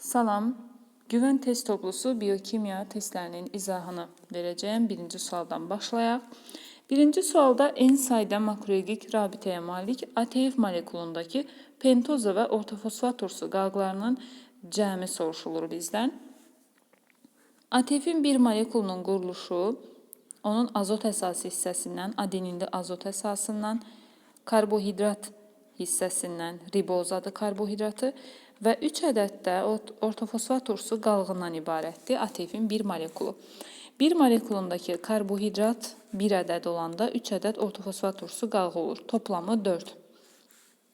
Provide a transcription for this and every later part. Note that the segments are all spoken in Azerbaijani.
Salam, güvən test toplusu biyokimya testlərinin izahını verəcəyəm. Birinci sualdan başlayaq. Birinci sualda n sayda makroelgik rabitəyə malik ATF molekulundakı pentoza və ortofosfat turşu qalqlarının cəmi soruşulur bizdən. ATF-in bir molekulunun quruluşu, onun azot əsası hissəsindən, adenində azot əsasından, karbohidrat hissəsindən, ribozadır karbohidratı və 3 ədəd də ortofosfat turşusu qalğından ibarətdir ATF-in bir molekulu. Bir molekulundakı karbohidrat 1 ədəd olanda 3 ədəd ortofosfat turşusu qalğı olur. Toplamı 4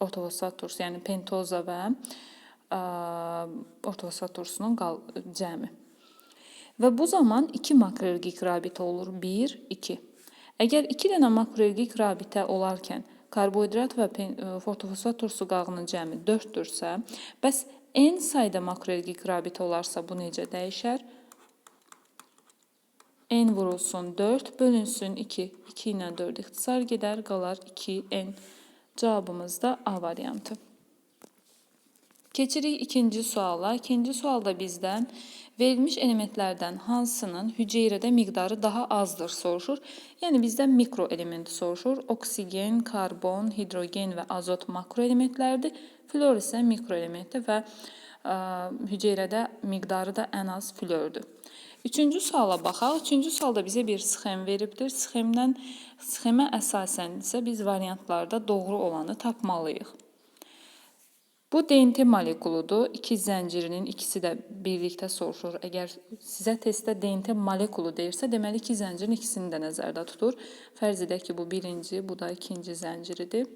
ortofosfat turşusu, yəni pentoza və ortofosfat turşusunun cəmi. Və bu zaman 2 makroelgik rabitə olur. 1, 2. Əgər 2 dənə makroelgik rabitə olarkən karbohidrat və ortofosfat turşusu qalğının cəmi 4-dürsə, bəs n sayda makroelgik rabitə olarsa bu necə dəyişər? N vurulsun 4, bölünsün 2. 2 ilə 4 ixtisar gedər, qalar 2n. Cavabımız da A variantı. Keçirik ikinci suala. İkinci sualda bizdən verilmiş elementlərdən hansının hüceyrədə miqdarı daha azdır soruşur. Yəni bizdən mikro elementi soruşur. Oksigen, karbon, hidrogen və azot makro elementlərdir. Flor isə mikro elementdir və hüceyrədə miqdarı da ən az flördür. Üçüncü suala baxaq. Üçüncü sualda bizə bir sxem veribdir. Sxemə əsasən isə biz variantlarda doğru olanı tapmalıyıq. Bu DNT molekuludur. 2 zəncirinin ikisi də birlikdə soruşur. Əgər sizə testdə DNT molekulu deyirsə, deməli 2 zəncirin ikisini də nəzərdə tutur. Fərz edək ki, bu birinci, bu da ikinci zənciridir.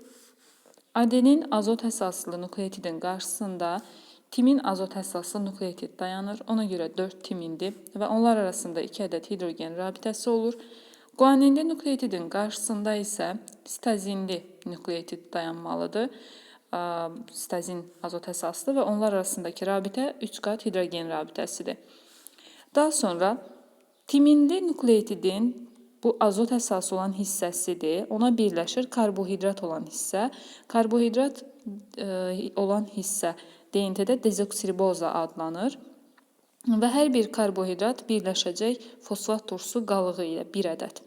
Adenin azot əsaslı nukleotidin qarşısında timin azot əsaslı nukleotid dayanır. Ona görə 4 timindir və onlar arasında 2 ədəd hidrogen rabitəsi olur. Guaninli nukleotidin qarşısında isə sitazinli nukleotid dayanmalıdır. Sitazin azot əsaslı və onlar arasındakı rabitə 3 qat hidrogen rabitəsidir. Daha sonra timinli nukleotidin bu azot əsası olan hissəsidir. Ona birləşir karbohidrat olan hissə. Karbohidrat olan hissə DNT-də dezoksiriboza adlanır və hər bir karbohidrat birləşəcək fosfat turşusu qalığı ilə 1 ədəd.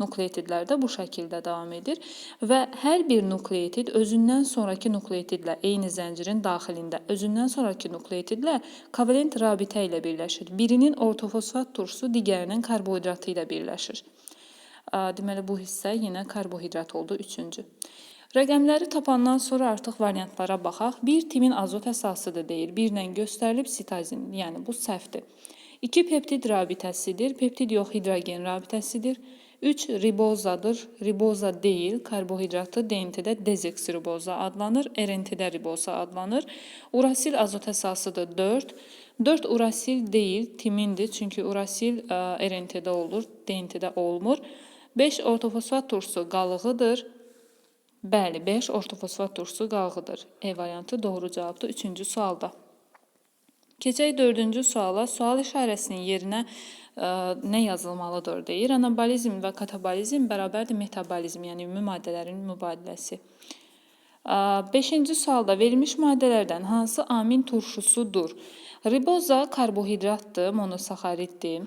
Nukleotidlər də bu şəkildə davam edir və hər bir nukleotid özündən sonraki nukleotidlə eyni zəncirin daxilində özündən sonraki nukleotidlə kovalent rabitə ilə birləşir. Birinin ortofosfat turşusu digərinin karbohidratı ilə birləşir. Deməli, bu hissə yenə karbohidrat oldu, üçüncü. Rəqəmləri tapandan sonra artıq variantlara baxaq. Bir timin azot əsasıdır deyir. Birlə göstərilib sitazin, yəni bu səhvdir. 2 peptid rabitəsidir. Peptid yox, hidrogen rabitəsidir. 3 ribozadır. Riboza deyil, karbohidratı DNT-də dezoksiriboza adlanır, RNT-də riboza adlanır. Urasil azot əsasıdır 4. 4 urasil deyil, timindir, çünki urasil RNT-də olur, DNT-də olmur. 5 ortofosfat turşusu qalığıdır. Bəli, 5 ortofosfat turşusu qalğıdır. E variantı doğru cavabdır 3-cü sualda. Keçək 4-cü suala. Sual işarəsinin yerinə nə yazılmalıdır deyir. Anabolizm və katabolizm bərabərdir metabolizm, yəni ümumi maddələrin mübadiləsi. 5-ci sualda verilmiş maddələrdən hansı amin turşusudur? Riboza karbohidratdır, monosaxariddir.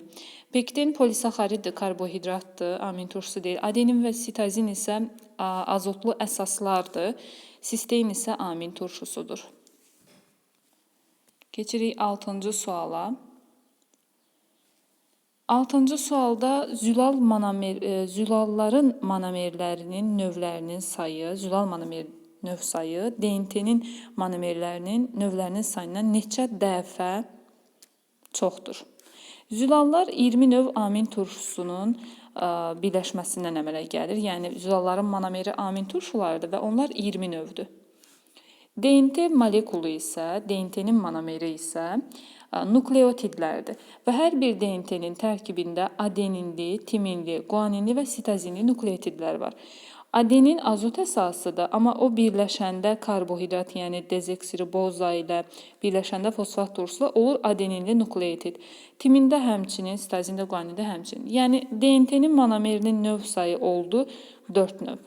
Pektin polisaxariddir, karbohidratdır, amin turşusu deyil. Adenin və sitazin isə azotlu əsaslardır. Sistein isə amin turşusudur. Keçirik 6-cı suala. 6-cı sualda zülalların monomerlərinin növlərinin sayı, zülal monomer növ sayı DNT-nin monomerlərinin növlərinin sayından neçə dəfə çoxdur? Zülallar 20 növ amin turşusunun birləşməsindən əmələ gəlir. Yəni, zülalların monomeri amin turşularıdır və onlar 20 növdür. DNT molekulu isə, DNT-nin monomeri isə nukleotidlərdir və hər bir DNT-nin tərkibində adeninli, timinli, guaninli və sitazinli nukleotidlər var. Adenin azot əsasıdır, amma o birləşəndə karbohidrat, yəni dezoksiriboza ilə birləşəndə fosfat turşusu olur adeninli nukleotid. Timində həmçinin, sitazində, guanində həmçinin. Yəni, DNT-nin monomerinin növ sayı oldu 4 növ.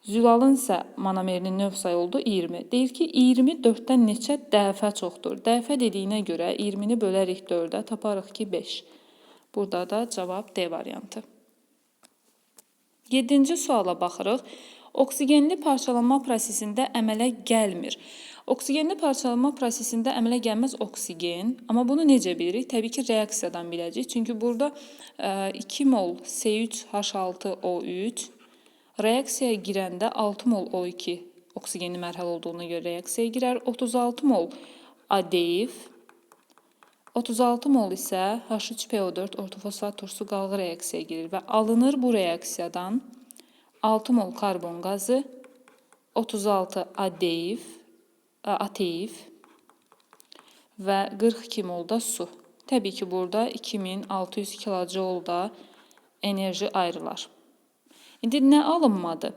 Zülalın isə monomerinin növ sayı oldu 20. Deyir ki, 20 4-dən neçə dəfə çoxdur? Dəfə dediyinə görə 20-ni bölərik 4-ə, taparıq ki 5. Burada da cavab D variantı. 7-ci suala baxırıq. Oksigenli parçalanma prosesində əmələ gəlmir. Oksigenli parçalanma prosesində əmələ gəlməz oksigen. Amma bunu necə bilirik? Təbii ki, reaksiyadan biləcəyik. Çünki burada 2 mol C3H6O3 reaksiyaya girəndə 6 mol O2 oksigenli mərhələ olduğuna görə reaksiyaya girər. 36 mol ADEIF, 36 mol isə H3PO4 ortofosfat turşusu qalğı reaksiyaya girir və alınır bu reaksiyadan 6 mol karbon qazı, 36 ATEIF və 42 mol da su. Təbii ki, burada 2600 kilojul da enerji ayrılar. İndi nə alınmadı?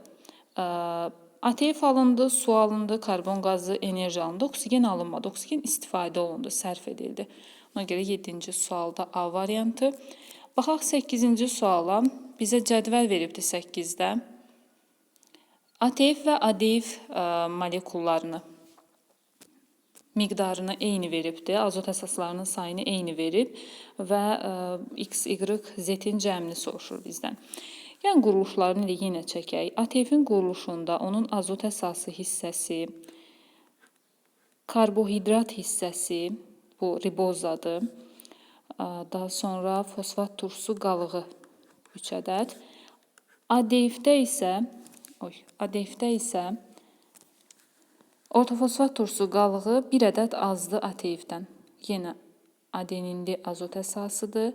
ATEIF alındı, su alındı, karbon qazı, enerji alındı, oksigen alınmadı. Oksigen istifadə olundu, sərf edildi. Ona görə 7-ci sualda A variantı. Baxaq 8-ci suala. Bizə cədvəl veribdi 8-də. ATEIF və ADEIF molekullarını, miqdarını eyni veribdi. Azot əsaslarının sayını eyni verib və X, Y, Z-in cəmini soruşur bizdən. Yəni, quruluşlarını yenə çəkək. ATEIF-in quruluşunda onun azot əsası hissəsi, karbohidrat hissəsi, bu ribozadır. Daha sonra fosfat turşusu qalığı 3 ədəd. ADEIF-də isə ortofosfat turşusu qalığı 1 ədəd azdır ATEIF-dən. Yenə adenindi azot əsasıdır,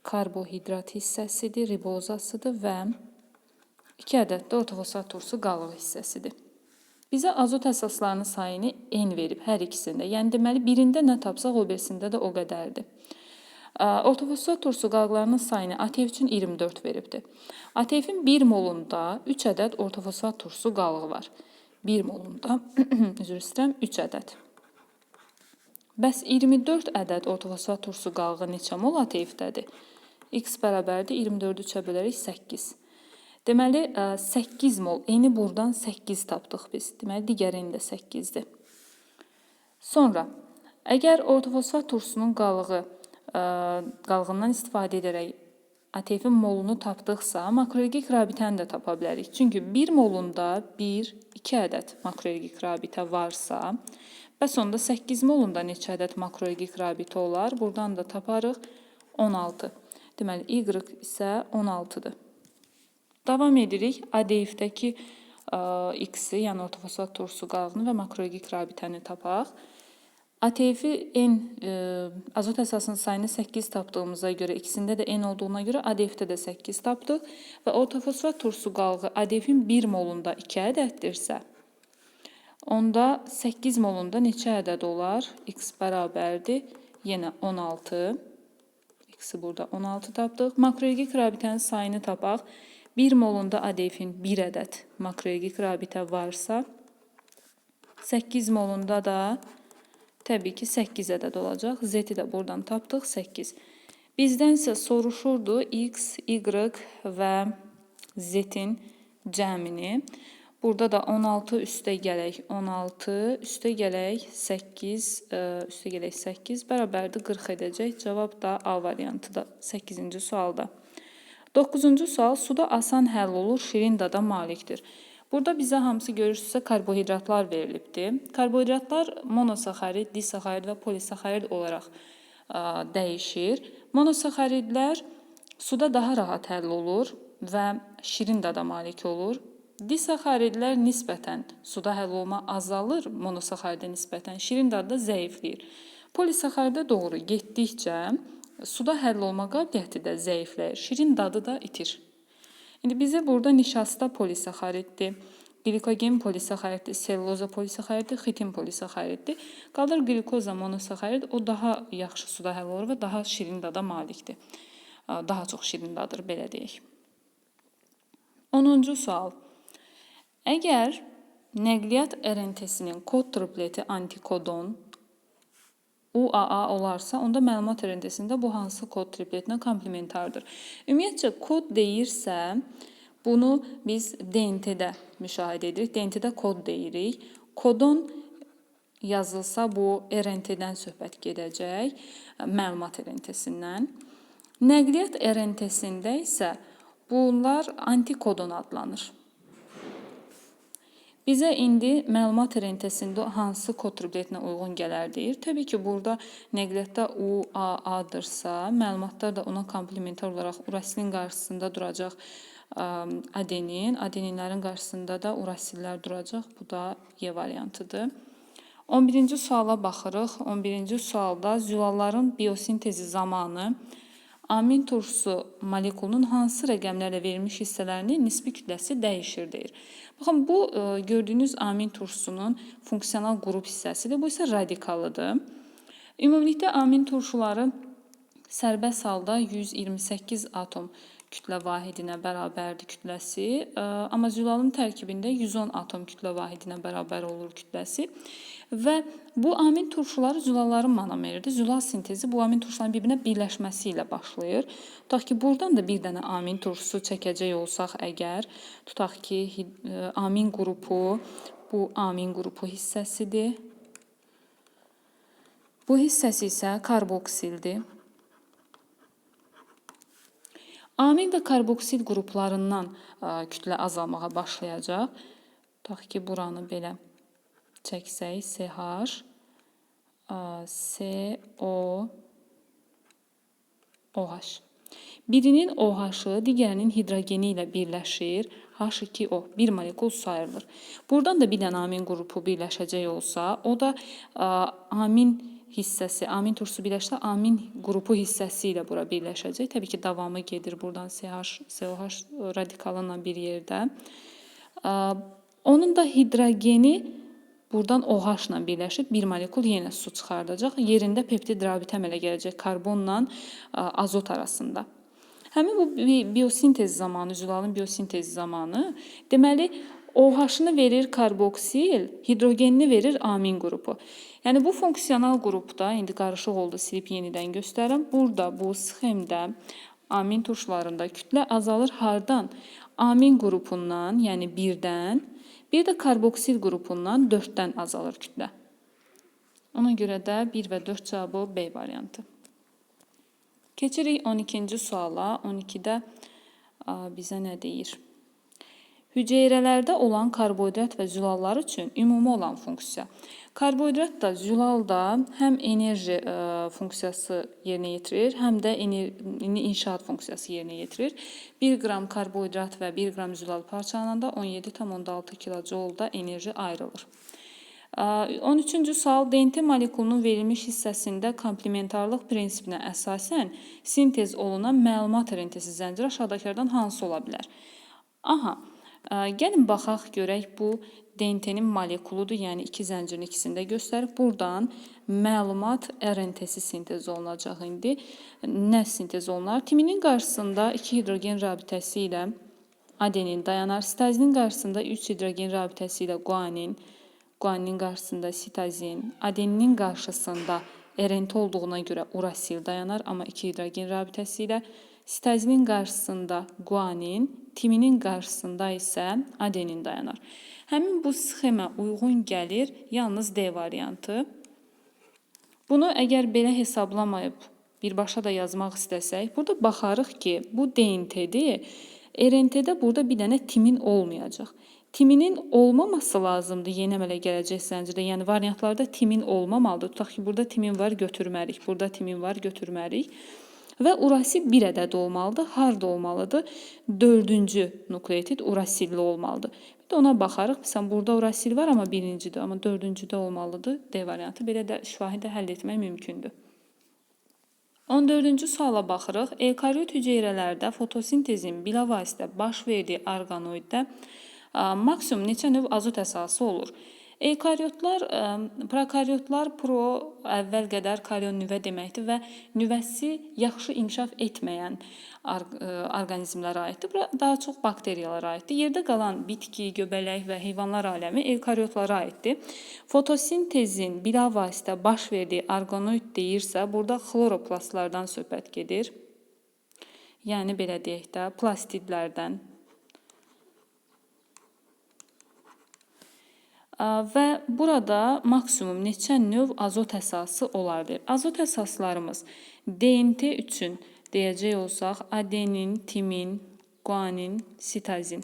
karbohidrat hissəsidir, ribozasıdır və 2 ədəd də ortofosfat turşusu qalığı hissəsidir. Bizə azot əsaslarının sayını N verib hər ikisində. Yəni, deməli, birində nə tapsaq, o birisində də o qədərdir. Ortofosfat turşusu qalıqlarının sayını ATEIF üçün 24 veribdir. ATEIF-in 1 molunda 3 ədəd ortofosfat turşusu qalığı var. 1 molunda, üzr istəyirəm, 3 ədəd. Bəs 24 ədəd ortofosfat turşusu qalığı neçə mol ATEIF-dədir? X bərabərdir 24-ü 3-ə bölərik 8. Deməli, 8 mol. Eni buradan 8 tapdıq biz. Deməli, digərini də 8-dir. Sonra, əgər ortofosfat turşusunun qalığından istifadə edərək ATEIF-in molunu tapdıqsa, makroelgik rabitəni də tapa bilərik. Çünki 1 molunda 1-2 ədəd makroelgik rabitə varsa, bəs onda 8 molunda neçə ədəd makroelgik rabitə olar? Buradan da taparıq 16. Deməli, Y isə 16-dır. Davam edirik. ADEIF-dəki X-i, yəni ortofosfat turşusu qalığını və makroelgik rabitəni tapaq. ATEIF-i N, azot əsasının sayını 8 tapdığımıza görə, ikisində də N olduğuna görə ADEIF-də də 8 tapdıq və ortofosfat turşusu qalığı ADEIF-in 1 molunda 2 ədəddirsə, onda 8 molunda neçə ədəd olar? X bərabərdir, yenə 16. X-i burada 16 tapdıq. Makroelgik rabitənin sayını tapaq. 1 molunda ADEIF-in 1 ədəd makroelgik rabitə varsa, 8 molunda da təbii ki, 8 ədəd olacaq. Z-i də buradan tapdıq, 8. Bizdən isə soruşurdu X, Y və Z-in cəmini. Burada da 16 üstə gələk 16, üstə gələk 8, bərabərdir 40 edəcək. Cavab da A variantıdır 8-ci sualda. 9-cu sual, suda asan həll olur, şirin dada malikdir. Burada bizə hamısı görürsünüzsə karbohidratlar verilibdir. Karbohidratlar monosaxarid, disaxarid və polisaxarid olaraq dəyişir. Monosaxaridlər suda daha rahat həll olur və şirin dada malik olur. Disaxaridlər nisbətən suda həll olma azalır, monosaxaridə nisbətən şirin dadda zəifləyir. Polisaxaridə doğru getdikcə suda həll olma qabiliyyəti də zəifləyir, şirin dadı da itir. İndi bizə burada nişasta polisaxariddir, glikogen polisaxariddir, selluloza polisaxariddir, xitin polisaxariddir. Qalır glikoza monosaxarid, o daha yaxşı suda həll olur və daha şirin dada malikdir. Daha çox şirin dadır, belə deyək. 10-cu sual. Əgər nəqliyyat RNT-sinin kod tripleti antikodon UAA olarsa, onda məlumat RNT-sində bu hansı kod tripletinə komplementardır? Ümumiyyətcə, kod deyirsə, Bunu biz DNT-də müşahidə edirik. DNT-də kod deyirik. Kodun yazılsa bu RNT-dən söhbət gedəcək, məlumat RNT-sindən. Nəqliyyat RNT-sində isə bunlar antikodon adlanır. Bizə indi məlumat RNT-sində hansı kod tripletinə uyğun gələr deyir. Təbii ki, burada nəqliyyatda UAA-dırsa, məlumatlar da ona komplementar olaraq urasilin qarşısında duracaq adenin, adeninlərin qarşısında da urasillər duracaq. Bu da Y variantıdır. 11-ci suala baxırıq. 11-ci sualda zülalların biosintezi zamanı amin turşusu molekulunun hansı rəqəmlərlə verilmiş hissələrinin nisbi kütləsi dəyişir deyir. Baxın, bu gördüyünüz amin turşusunun funksional qrup hissəsidir. Bu isə radikalıdır. Ümumilikdə amin turşuları sərbəst halda 128 atom kütlə vahidinə bərabərdir kütləsi. Amma zülalın tərkibində 110 atom kütlə vahidinə bərabər olur kütləsi. Və bu amin turşuları zülalların monomeridir. Zülal sintezi bu amin turşuların bir-birinə birləşməsi ilə başlayır. Tutaq ki, buradan da bir dənə amin turşusu çəkəcək olsaq əgər, tutaq ki, amin qrupu, bu amin qrupu hissəsidir. Bu hissəsi isə karboksildir. Amin və karboksil qruplarından kütlə azalmağa başlayacaq. Tutaq ki, buranı belə çəksək, CH, CO, OH. Birinin OH-ı digərinin hidrogeni ilə birləşir. H2O, bir molekul su ayrılır. Buradan da bir dənə amin qrupu birləşəcək olsa, o da amin hissəsi, amin turşusu birləşsə, amin qrupu hissəsi ilə bura birləşəcək. Təbii ki, davamı gedir buradan CH, COH radikalınla bir yerdə. Onun da hidrogeni buradan OH-la birləşib bir molekul yenə su çıxardacaq. Yerində peptid rabitə əmələ gələcək karbonla azot arasında. Həmin bu biosintez zamanı, zülalın biosintezi zamanı, deməli, OH-ını verir karboksil, hidrogenini verir amin qrupu. Yəni, bu funksional qrupda, indi qarışıq oldu, silib yenidən göstərirəm. Burada, bu sxemdə, amin turşularında kütlə azalır. Hardan? Amin qrupundan, yəni 1-dən, bir də karboksil qrupundan 4-dən azalır kütlə. Ona görə də 1 və 4 cavabı B variantı. Keçirik 12-ci suala. 12-də bizə nə deyir? Hüceyrələrdə olan karbohidrat və zülallar üçün ümumi olan funksiya. Karbohidrat da, zülal da həm enerji funksiyası yerinə yetirir, həm də inşaat funksiyası yerinə yetirir. 1 qram karbohidrat və 1 qram zülal parçalananda 17,6 kilojoule da enerji ayrılır. 13-cü sual, DNT molekulunun verilmiş hissəsində komplementarlıq prinsipinə əsasən sintez olunan məlumat rentesi zənciri aşağıdakilərdən hansı ola bilər? Aha, gəlin baxaq, görək bu DNT-nin molekuludur, yəni iki zəncirin ikisində göstərib. Buradan məlumat RNT-si sintez olunacaq indi. Nə sintez olunar? Timinin qarşısında 2 hidrogen rabitəsi ilə adenin dayanar. Sitazinin qarşısında 3 hidrogen rabitəsi ilə guanin. Guaninin qarşısında sitazin. Adeninin qarşısında RNT olduğuna görə urasil dayanar, amma 2 hidrogen rabitəsi ilə. Sitazinin qarşısında guanin, timinin qarşısında isə adenin dayanar. Həmin bu sxemə uyğun gəlir yalnız D variantı. Bunu əgər belə hesablamayıb birbaşa da yazmaq istəsək, burada baxarıq ki, bu DNT-dir. RNT-də burada bir dənə timin olmayacaq. Timinin olmaması lazımdır yeni əmələ gələcək zəncirdə. Yəni variantlarda timin olmamalıdır. Tutaq ki, burada timin var, götürmərik. Burada timin var, götürmərik. Və urasil bir ədəd olmalıdır. Harda olmalıdır? 4-cü nukleotid urasilli olmalıdır. Bir də ona baxarıq. Məsələn, burada urasil var, amma birincidir. Amma 4-cüdə olmalıdır. D variantı. Belə də şifahi də həll etmək mümkündür. 14-cü suala baxırıq. Eukariot hüceyrələrdə fotosintezin bilavasitə baş verdiyi orqanoiddə maksimum neçə növ azot əsası olur? Eukariotlar, prokaryotlar əvvəl qədər karyon nüvə deməkdir və nüvəsi yaxşı inkişaf etməyən orqanizmlərə aiddir. Daha çox bakteriyalara aiddir. Yerdə qalan bitki, göbələk və heyvanlar aləmi eukariotlara aiddir. Fotosintezin bilavasitə baş verdiyi orqanoid deyirsə, burada xloroplastlardan söhbət gedir. Yəni, belə deyək də, plastidlərdən. Və burada maksimum neçə növ azot əsası olar deyir. Azot əsaslarımız DNT üçün deyəcək olsaq adenin, timin, guanin, sitazin.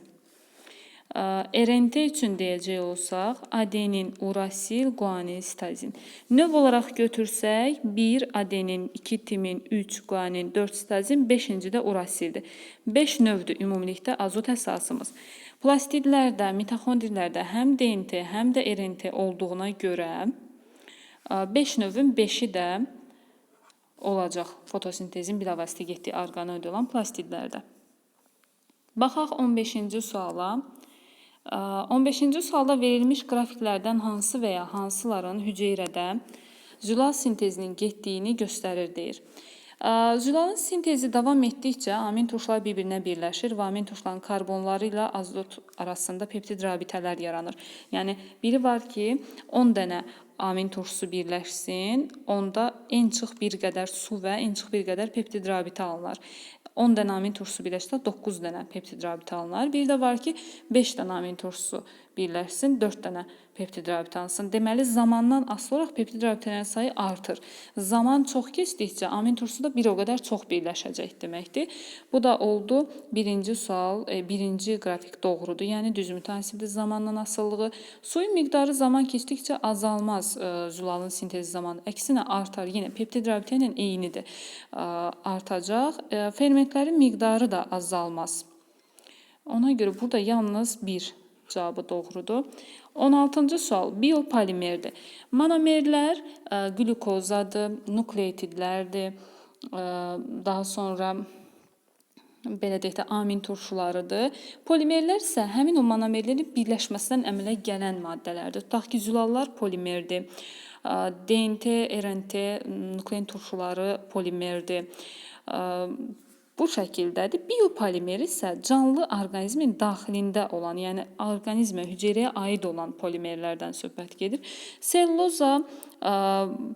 RNT üçün deyəcək olsaq adenin, urasil, guanin, sitazin. Növ olaraq götürsək 1 adenin, 2 timin, 3 guanin, 4 sitazin, 5-ci də urasildir. 5 növdür ümumilikdə azot əsasımız. Plastidlərdə, mitoxondrilərdə həm DNT, həm də RNT olduğuna görə 5 növün 5-i də olacaq fotosintezin bilavasitə getdiyi orqanoid olan plastidlərdə. Baxaq 15-ci suala. 15-ci sualda verilmiş qrafiklərdən hansı və ya hansıların hüceyrədə zülal sintezinin getdiyini göstərir deyir. Zülalın sintezi davam etdikcə amin turşular bir-birinə birləşir və amin turşuların karbonları ilə azot arasında peptid rabitələr yaranır. Yəni, biri var ki, 10 dənə amin turşusu birləşsin, onda ən çox bir qədər su və ən çox bir qədər peptid rabitə alınır. 10 dənə amin turşusu birləşsə 9 dənə peptid rabitə alınır. Bir də var ki, 5 dənə amin turşusu birləşsin, 4 dənə peptid rabitə alınsın. Deməli, zamandan asılı olaraq peptid rabitələrin sayı artır. Zaman çox keçdikcə amin turşusu da bir o qədər çox birləşəcək deməkdir. Bu da oldu birinci sual, birinci qrafik doğrudur. Yəni, düz mütənasibdir zamandan asılılığı. Suyun miqdarı zaman keçdikcə azalmaz zülalın sintezi zamanı. Əksinə artar. Yenə peptid rabitə ilə eynidir. Artacaq. Fermentlərin miqdarı da azalmaz. Ona görə burada yalnız bir cavabı doğrudur. 16-cı sual biopolimerdir. Monomerlər glukozadır, nukleotidlərdir, daha sonra belə deyək də amin turşularıdır. Polimerlər isə həmin o monomerlərin birləşməsindən əmələ gələn maddələrdir. Tutaq ki, zülallar polimerdir. DNT, RNT, nuklein turşuları polimerdir. Bu şəkildədir. Biopolimer isə canlı orqanizmin daxilində olan, yəni orqanizmə, hüceyrəyə aid olan polimerlərdən söhbət gedir. Selluloza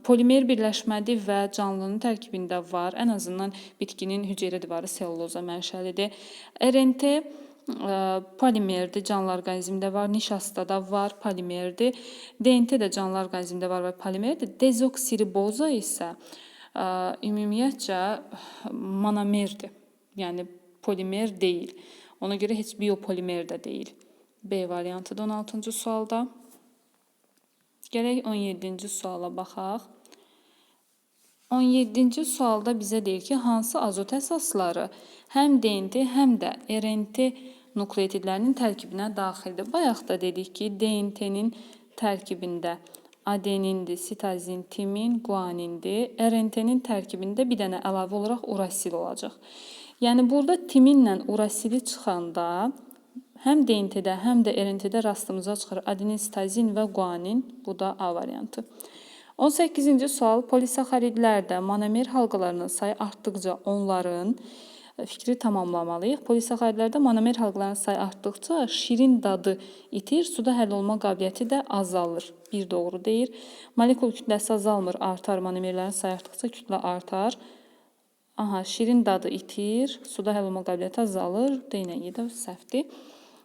polimer birləşmədir və canlının tərkibində var. Ən azından bitkinin hüceyrə divarı selluloza mənşəlidir. RNT polimerdir, canlı orqanizmdə var. Nişasta da var, polimerdir. DNT də canlı orqanizmdə var və polimerdir. Dezoksiriboza isə ümumiyyətcə monomerdir. Yəni, polimer deyil. Ona görə heç biopolimer də deyil. B variantıdır 16-cı sualda. Gələk 17-ci suala baxaq. 17-ci sualda bizə deyir ki, hansı azot əsasları həm DNT, həm də RNT nukleotidlərinin tərkibinə daxildir. Bayaq da dedik ki, DNT-nin tərkibində adenindir, sitazin, timin, guanindir. RNT-nin tərkibində bir dənə əlavə olaraq urasil olacaq. Yəni, burada timinlə urasili çıxanda həm DNT-də, həm də RNT-də rastımıza çıxır adenin, sitazin və guanin. Bu da A variantı. 18-ci sual. Polisaxaridlərdə monomer halqalarının sayı artdıqca onların fikri tamamlamalıyıq. Polisaxaridlərdə monomer halqalarının sayı artdıqca şirin dadı itir, suda həll olma qabiliyyəti də azalır. Bir doğru deyir. Molekul kütləsi azalmır, artar. Monomerlərin sayı artdıqca kütlə artar. Şirin dadı itir, suda həll olma qabiliyyəti azalır. D-nəyi də səhvdir.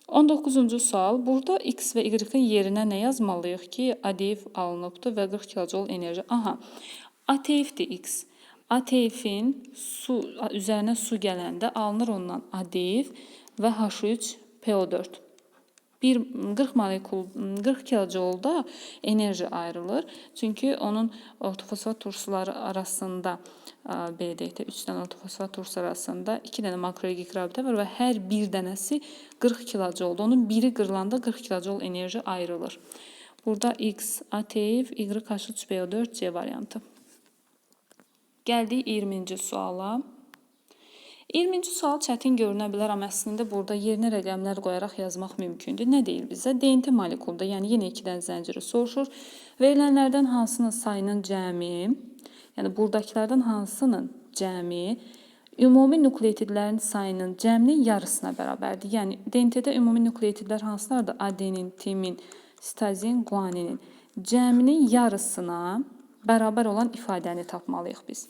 19-cu sual. Burada X və Y-in yerinə nə yazmalıyıq ki, ADF alınıbdır və 40 kJ enerji. ATF-dir X. ATF-in üzərinə su gələndə alınır ondan ADF və H3PO4. 40 kJ-da enerji ayrılır. Çünki onun ortofosfat turşuları arasında, belə deyək də, 3 dənə ortofosfat turşusu arasında 2 dənə makroelektrik rabitə var və hər bir dənəsi 40 kJ-da. Onun biri qırılanda 40 kJ enerji ayrılır. Burada X, ATF, Y, H3PO4, C variantı. Gəldik 20-ci suala. 20-ci sual çətin görünə bilər, amma əslində burada yerinə rəqəmlər qoyaraq yazmaq mümkündür. Nə deyil bizə? DNT molekulda, yəni yenə 2-dən zənciri soruşur. Verilənlərdən hansının sayının cəmi, yəni buradakılardan hansının cəmi ümumi nukleotidlərin sayının cəminin yarısına bərabərdir. Yəni DNT-də ümumi nukleotidlər hansılardır? Adenin, timin, sitazin, guaninin cəminin yarısına bərabər olan ifadəni tapmalıyıq biz.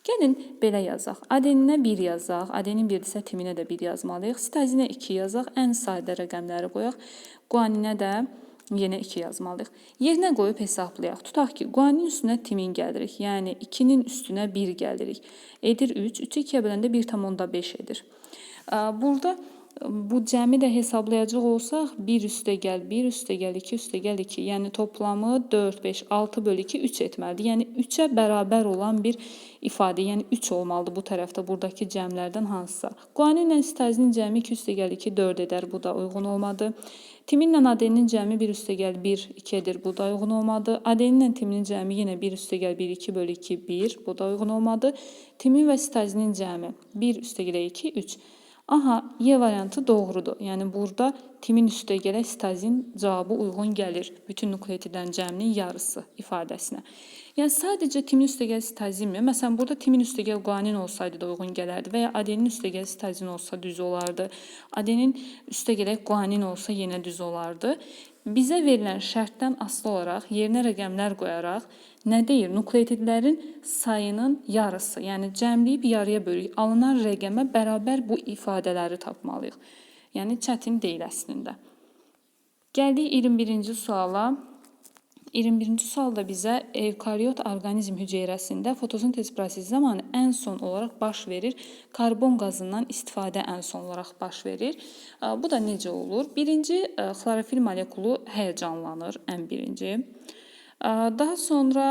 Gəlin belə yazaq. Adeninə 1 yazaq. Adenin 1-dirsə timinə də 1 yazmalıyıq. Sitazinə 2 yazaq. Ən sadə rəqəmləri qoyaq. Guaninə də yenə 2 yazmalıyıq. Yerinə qoyub hesablayaq. Tutaq ki, guanin üstünə timin gəlirik. Yəni 2-nin üstünə 1 gəlirik. Edir 3. 3-ü 2-yə böləndə 1,5 edir. Burada bu cəmi də hesablayacaq olsaq 1 üstəgəl 1 üstəgəl 2 üstəgəl 2, yəni toplamı 4, 5, 6 bölü 2, 3 etməlidir. Yəni 3-ə bərabər olan bir ifadə, yəni 3 olmalıdır bu tərəfdə buradakı cəmlərdən hansısa. Guaninlə sitazinin cəmi 2 üstəgəl 2, 4 edər. Bu da uyğun olmadı. Timinlə adenin cəmi 1 üstəgəl 1, 2 edir. Bu da uyğun olmadı. Adeninlə timinin cəmi yenə 1 üstəgəl 1, 2 bölü 2, 1. Bu da uyğun olmadı. Timin və sitazinin cəmi 1 üstəgəl 2, 3. Aha, Y variantı doğrudur. Yəni burada timin üstəgələ sitazin cavabı uyğun gəlir. Bütün nukleotidlərin cəminin yarısı ifadəsinə. Yəni sadəcə timin üstəgəl sitazinmi? Məsələn, burada timin üstəgəl guanin olsaydı da uyğun gələrdi və ya adenin üstəgəl sitazin olsa düz olardı. Adenin üstəgələ guanin olsa yenə düz olardı. Bizə verilən şərtdən asılı olaraq yerinə rəqəmlər qoyaraq nə deyir? Nukleotidlərin sayının yarısı, yəni cəmləyib yarıya bölük. Alınan rəqəmə bərabər bu ifadələri tapmalıyıq. Yəni çətin deyil əslində. Gəldik 21-ci suala. 21-ci sualda bizə evkaryot orqanizm hüceyrəsində fotosintez prosesi zamanı ən son olaraq baş verir. Karbon qazından istifadə ən son olaraq baş verir. Bu da necə olur? Birinci, xlorofil molekulu həyəcanlanır, ən birinci. Daha sonra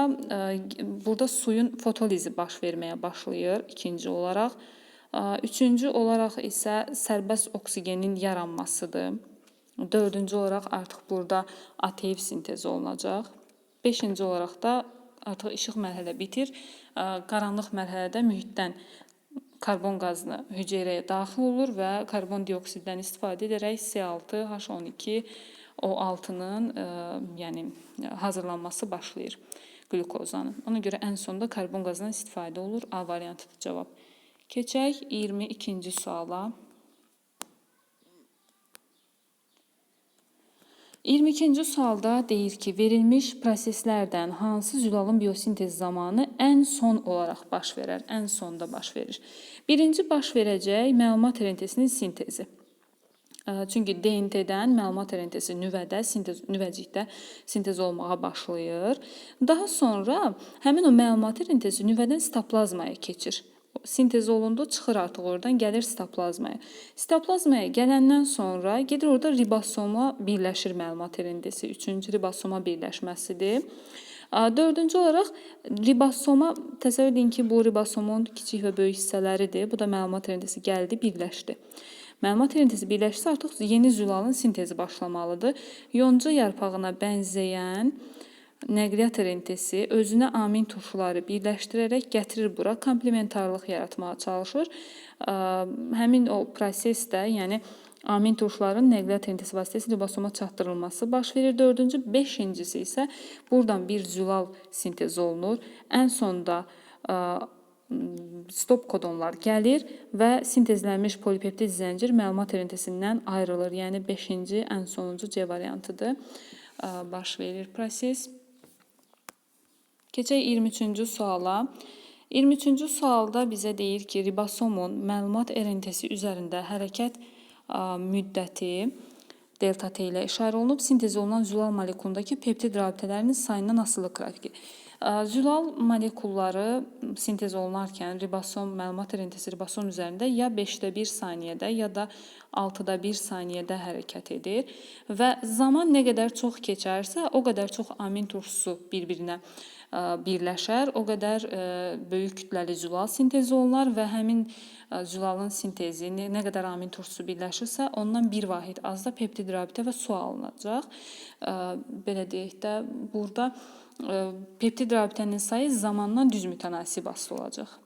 burada suyun fotolizi baş verməyə başlayır, ikinci olaraq. Üçüncü olaraq isə sərbəst oksigenin yaranmasıdır. Dördüncü olaraq artıq burada ATF sintezi olunacaq. Beşinci olaraq da artıq işıq mərhələ bitir. Qaranlıq mərhələdə mühitdən karbon qazını hüceyrəyə daxil olur və karbon dioksiddən istifadə edərək C6, H12, O6-nın yəni hazırlanması başlayır qlükozanın. Ona görə ən sonda karbon qazından istifadə olur. A variantıdır cavab. Keçək 22-ci suala. 22-ci sualda deyir ki, verilmiş proseslərdən hansı zülalın biosintez zamanı ən son olaraq baş verər, ən sonda baş verir? Birinci baş verəcək məlumat rentesinin sintezi. Çünki DNT-dən məlumat rentesi nüvəcikdə sintez olmağa başlayır. Daha sonra həmin o məlumat rentesi nüvədən sitoplazmaya keçir. Sintez olundu, çıxır artıq oradan, gəlir sitoplazmaya. Sitoplazmaya gələndən sonra gedir orada ribosoma birləşir məlumat rentesi. Üçüncü ribosoma birləşməsidir. Dördüncü olaraq ribosoma, təsəvvür edin ki, bu ribosomun kiçik və böyük hissələridir. Bu da məlumat rentesi gəldi, birləşdi. Məlumat rentesi birləşsə artıq yeni zülalın sintezi başlamalıdır. Yonca yarpağına bənzəyən nəqliyyat rentesi özünə amin turşuları birləşdirərək gətirir bura, komplementarlıq yaratmağa çalışır. Həmin o prosesdə, yəni amin turşuların nəqliyyat rentesi vasitəsilə ribosoma çatdırılması baş verir. Dördüncü, beşincisi isə buradan bir zülal sintez olunur. Ən sonda stop kodonlar gəlir və sintezlənmiş polipeptid zəncir məlumat rentesindən ayrılır. Yəni 5-ci, ən sonuncu C variantıdır. Baş verir proses. Keçək 23-cü suala. 23-cü sualda bizə deyir ki, ribosomun məlumat rentesi üzərində hərəkət müddəti delta T ilə işarə olunub, sintez olunan zülal molekulundakı peptid rabitələrinin sayından asılı qrafiki. Zülal molekulları sintez olunarkən ribosom, məlumat rentesi ribosom üzərində ya 5də 1 saniyədə, ya da 6da 1 saniyədə hərəkət edir və zaman nə qədər çox keçərsə, o qədər çox amin turşusu bir-birinə birləşər, o qədər böyük kütləli zülal sintezi olunar və həmin zülalın sintezi nə qədər amin turşusu birləşirsə, ondan bir vahid azda peptid rabitə və su alınacaq. Belə deyək də, burada peptid rabitənin sayı zamandan düz mütənasib asılı olacaq.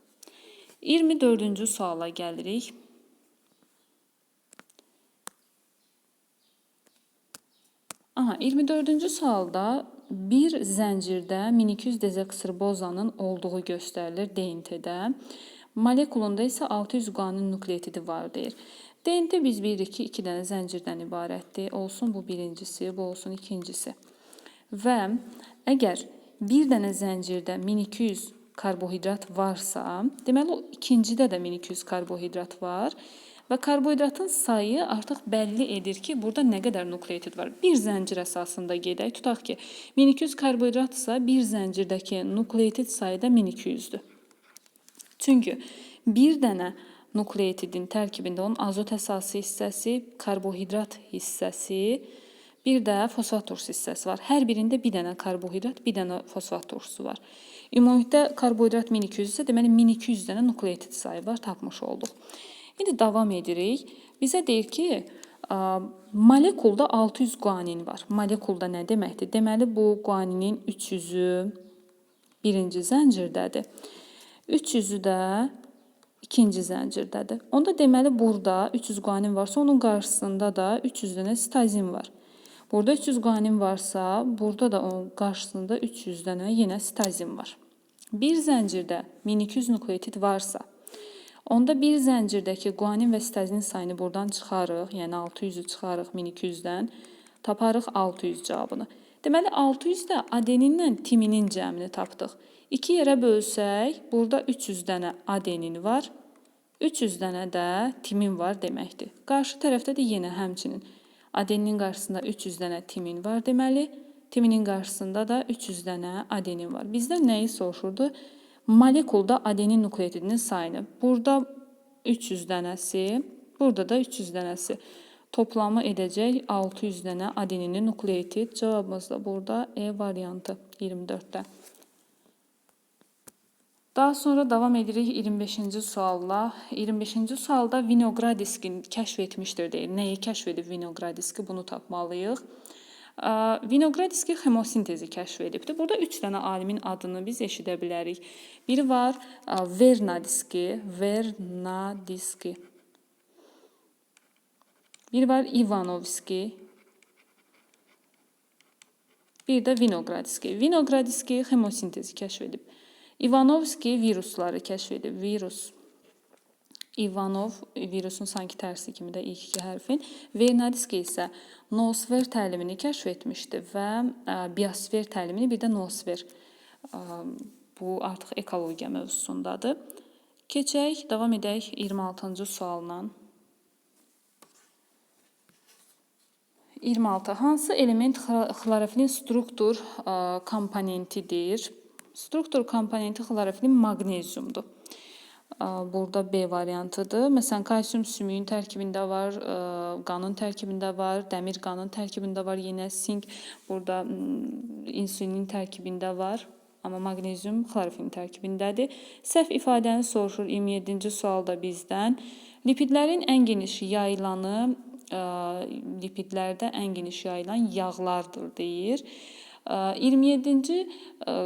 24-cü suala gəlirik. Aha, 24-cü sualda bir zəncirdə 1200 dezoksiribozanın olduğu göstərilir DNT-də. Molekulunda isə 600 guanin nukleotidi var deyir. DNT biz bilirik ki, 2 dənə zəncirdən ibarətdir. Olsun bu birincisi, bu olsun ikincisi. Və əgər bir dənə zəncirdə 1200 karbohidrat varsa, deməli o ikincidə də 1200 karbohidrat var. Və karbohidratın sayı artıq bəlli edir ki, burada nə qədər nukleotid var. Bir zəncir əsasında gedək. Tutaq ki, 1200 karbohidratsa, bir zəncirdəki nukleotid sayı da 1200-dür. Çünki bir dənə nukleotidin tərkibində onun azot əsası hissəsi, karbohidrat hissəsi, bir də fosfat turşusu hissəsi var. Hər birində bir dənə karbohidrat, bir dənə fosfat turşusu var. Ümumilikdə karbohidrat 1200 isə, deməli 1200 dənə nukleotid sayı var, tapmış olduq. İndi davam edirik. Bizə deyir ki, molekulda 600 guanin var. Molekulda nə deməkdir? Deməli, bu guaninin 300-ü birinci zəncirdədir. 300-ü də ikinci zəncirdədir. Onda deməli, burada 300 guanin varsa, onun qarşısında da 300 dənə sitazin var. Burada 300 guanin varsa, burada da onun qarşısında 300 dənə yenə sitazin var. Bir zəncirdə 1200 nukleotid varsa, onda bir zəncirdəki guanin və sitazin sayını buradan çıxarıq, yəni 600-ü çıxarıq 1200-dən, taparıq 600 cavabını. Deməli, 600 də adeninlə timinin cəmini tapdıq. 2 yerə bölsək, burada 300 dənə adenin var, 300 dənə də timin var deməkdir. Qarşı tərəfdə də yenə həmçinin adeninin qarşısında 300 dənə timin var deməli, timinin qarşısında da 300 dənə adenin var. Bizdən nəyi soruşurdu? Molekulda adenin nukleotidinin sayını. Burada 300 dənəsi, burada da 300 dənəsi. Toplamı edəcək 600 dənə adeninin nukleotid. Cavabımız da burada E variantı 24-də. Daha sonra davam edirik 25-ci sualla. 25-ci sualda Vinogradski kəşf etmişdir deyir. Nəyi kəşf edib Vinogradski? Bunu tapmalıyıq. Vinogradski xemosintezi kəşf edibdir. Burada 3 dənə alimin adını biz eşidə bilərik. Biri var Vernadski. Biri var Ivanovski. Bir də Vinogradski. Vinogradski xemosintezi kəşf edib. Ivanovski virusları kəşf edib. Ivanov, virusun sanki tərsi kimi də ilk iki hərfin. Vernadski isə noosfer təlimini kəşf etmişdi və biosfer təlimini, bir də noosfer. Bu artıq ekologiya mövzusundadır. Keçək, davam edək 26-cı sualla. 26. Hansı element xlorofilin struktur komponentidir? Struktur komponenti xlorofilin maqneziumdur. Burada B variantıdır. Məsələn, kalsium sümüyün tərkibində var, qanın tərkibində var, dəmir qanın tərkibində var, yenə sink burada insulinin tərkibində var. Amma maqnezium xlorofilin tərkibindədir. Səhv ifadəni soruşur 27-ci sualda bizdən. Lipidlərin ən geniş yayılanı, lipidlərdə ən geniş yayılan yağlardır deyir. 27-ci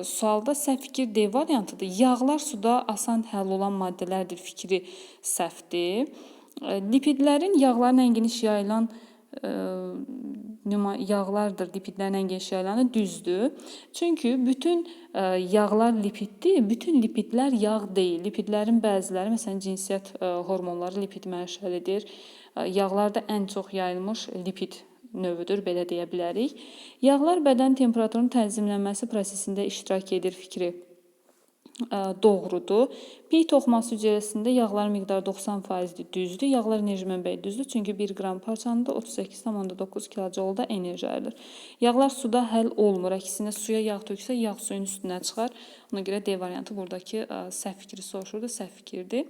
sualda səhv fikir D variantıdır. Yağlar suda asan həll olan maddələrdir fikri səhvdir. Lipidlərin yağların ən geniş yayılan yağlardır, lipidlərin ən geniş yayılanı düzdür. Çünki bütün yağlar lipiddir, bütün lipidlər yağ deyil. Lipidlərin bəziləri, məsələn, cinsiyyət hormonları lipid mənşəlidir. Yağlar da ən çox yayılmış lipid növüdür, belə deyə bilərik. Yağlar bədən temperaturunun tənzimlənməsi prosesində iştirak edir fikri doğrudur. Pi toxuması hüceyrəsində yağların miqdarı 90%-dir, düzdür. Yağlar enerji mənbəyi düzdür, çünki 1 qram parçanında 38,9 kJ-da enerji ayrılır. Yağlar suda həll olmur, əksinə suya yağ töksə, yağ suyun üstünə çıxar. Ona görə D variantı buradakı səhv fikri soruşurdu, səhv fikirdir.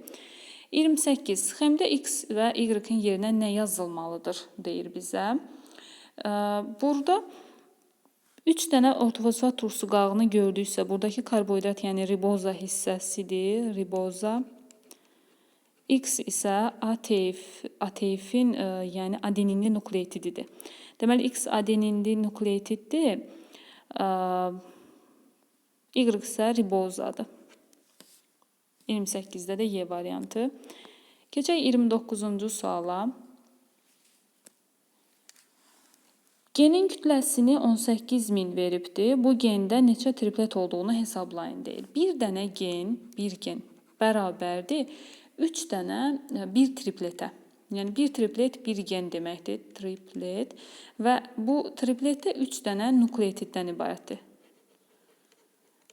28. Xəmdə X və Y-in yerinə nə yazılmalıdır, deyir bizə. Burada 3 dənə ortofosfat turşusu qağını gördüksə, buradakı karbohidrat, yəni riboza hissəsidir. Riboza. X isə ATF-in, yəni adeninli nukleotididir. Deməli, X adeninli nukleotiddir. Y isə ribozadır. 28-də də Y variantı. Keçək 29-cu suala. Genin kütləsini 18.000 veribdir. Bu gende neçə triplet olduğunu hesablayın deyil. Bir dənə gen, bir gen bərabərdir 3 dənə bir tripletə. Yəni bir triplet bir gen deməkdir, triplet və bu tripletdə 3 dənə nukleotiddən ibarətdir.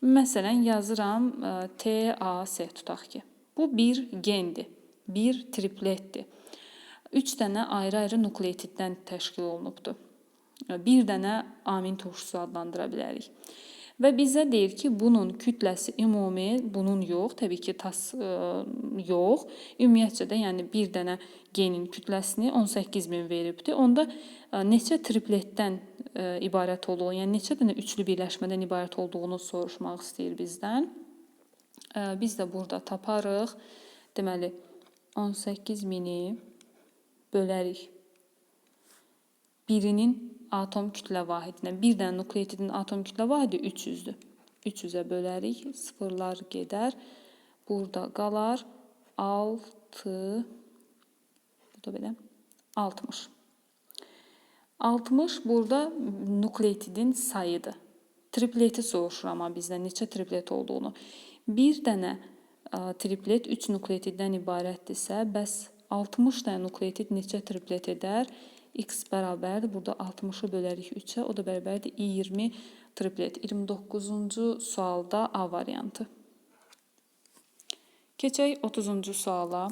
Məsələn, yazıram TAS tutaq ki. Bu bir gendir, bir tripletdir. 3 dənə ayrı-ayrı nukleotiddən təşkil olunubdur. Bir dənə amin turşusu adlandıra bilərik. Və bizə deyir ki, bunun kütləsi ümumi, bunun yox, təbii ki, yox. Ümumiyyətcə də, yəni bir dənə genin kütləsini 18.000 veribdir. Onda neçə tripletdən ibarət olduğunu, yəni neçə dənə üçlü birləşmədən ibarət olduğunu soruşmaq istəyir bizdən. Biz də burada taparıq. Deməli, 18.000-i bölərik birinin atom kütlə vahidinə. Bir dənə nukleotidin atom kütlə vahidi 300-dür. 300-ə bölərik, sıfırlar gedər. Burada qalar 6, bu da belə 60. 60 burada nukleotidin sayıdır. Tripleti soruşur amma bizdən neçə triplet olduğunu. Bir dənə triplet 3 nukleotiddən ibarətdirsə, bəs 60 dənə nukleotid neçə triplet edər? X bərabərdir. Burada 60-ı bölərik 3-ə, o da bərabərdir 20 triplet. 29-cu sualda A variantı. Keçək 30-cu suala.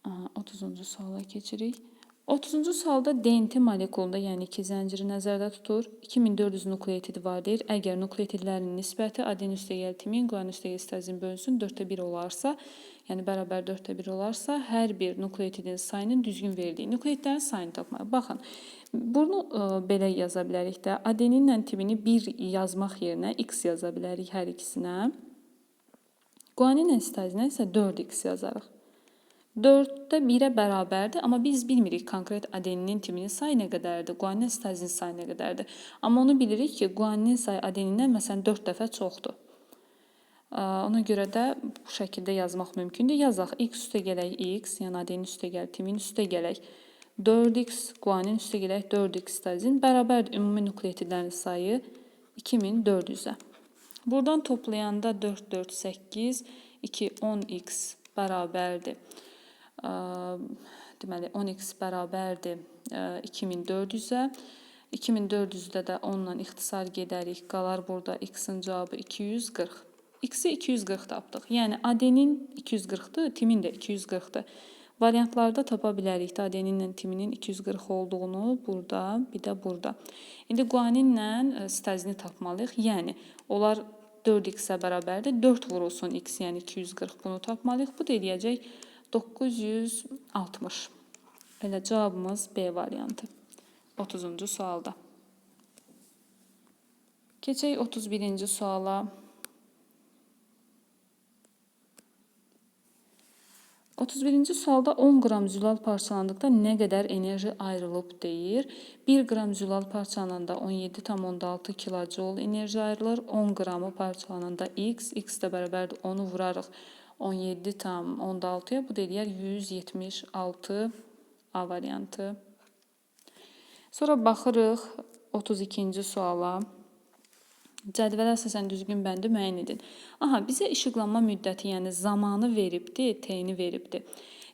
Aha, 30-cu suala keçirik. 30-cu sualda DNT molekulunda, yəni 2 zənciri nəzərdə tutur. 2400 nukleotid var deyir. Əgər nukleotidlərin nisbəti adenin üstəgəl timin, guanin üstəgəl sitazin bölünsün 4/1 olarsa, yəni bərabər 4/1 olarsa, hər bir nukleotidin sayının düzgün verdiyi nukleotidlərin sayını tapmaq. Baxın, bunu belə yaza bilərik də. Adeninlə timini 1 yazmaq yerinə x yaza bilərik hər ikisinə. Guaninlə sitazinə isə 4x yazarıq. 4-də 1-ə bərabərdir, amma biz bilmirik konkret adeninin timinin sayı nə qədərdir, guaninin sitazinin sayı nə qədərdir. Amma onu bilirik ki, guaninin sayı adenindən məsələn 4 dəfə çoxdur. Ona görə də bu şəkildə yazmaq mümkündür. Yazaq x üstə gələk x, yəni adenin üstə gələk timin üstə gələk 4x, guanin üstə gələk 4x sitazin bərabərdir ümumi nukleotidlərin sayı 2400-ə. Buradan toplayanda 4, 4, 8, 2, 10x bərabərdir. Deməli, 10x bərabərdir 2400-ə. 2400-də də 10-la ixtisar gedərik. Qalar burada x-in cavabı 240. X-i 240 tapdıq. Yəni, adenin 240-dır, timin də 240-dır. Variantlarda tapa bilərik də adeninlə timinin 240 olduğunu burada, bir də burada. İndi guaninlə sitazini tapmalıyıq. Yəni, onlar 4x-ə bərabərdir. 4 vurulsun x, yəni 240 bunu tapmalıyıq. Bu da eləyəcək 960. Elə cavabımız B variantı. 30-cu sualda. Keçək 31-ci suala. 31-ci sualda 10 qram zülal parçalandıqda nə qədər enerji ayrılıb deyir. 1 qram zülal parçalananda 17,6 kilojoule enerji ayrılır. 10 qramı parçalananda x də bərabərdir 10-u vurarıq 17,6-ya. Bu da eləyər 176 A variantı. Sonra baxırıq 32-ci suala. Cədvələ əsasən düzgün bəndi müəyyən edin. Aha, bizə işıqlanma müddəti, yəni zamanı veribdir, t-ni veribdir.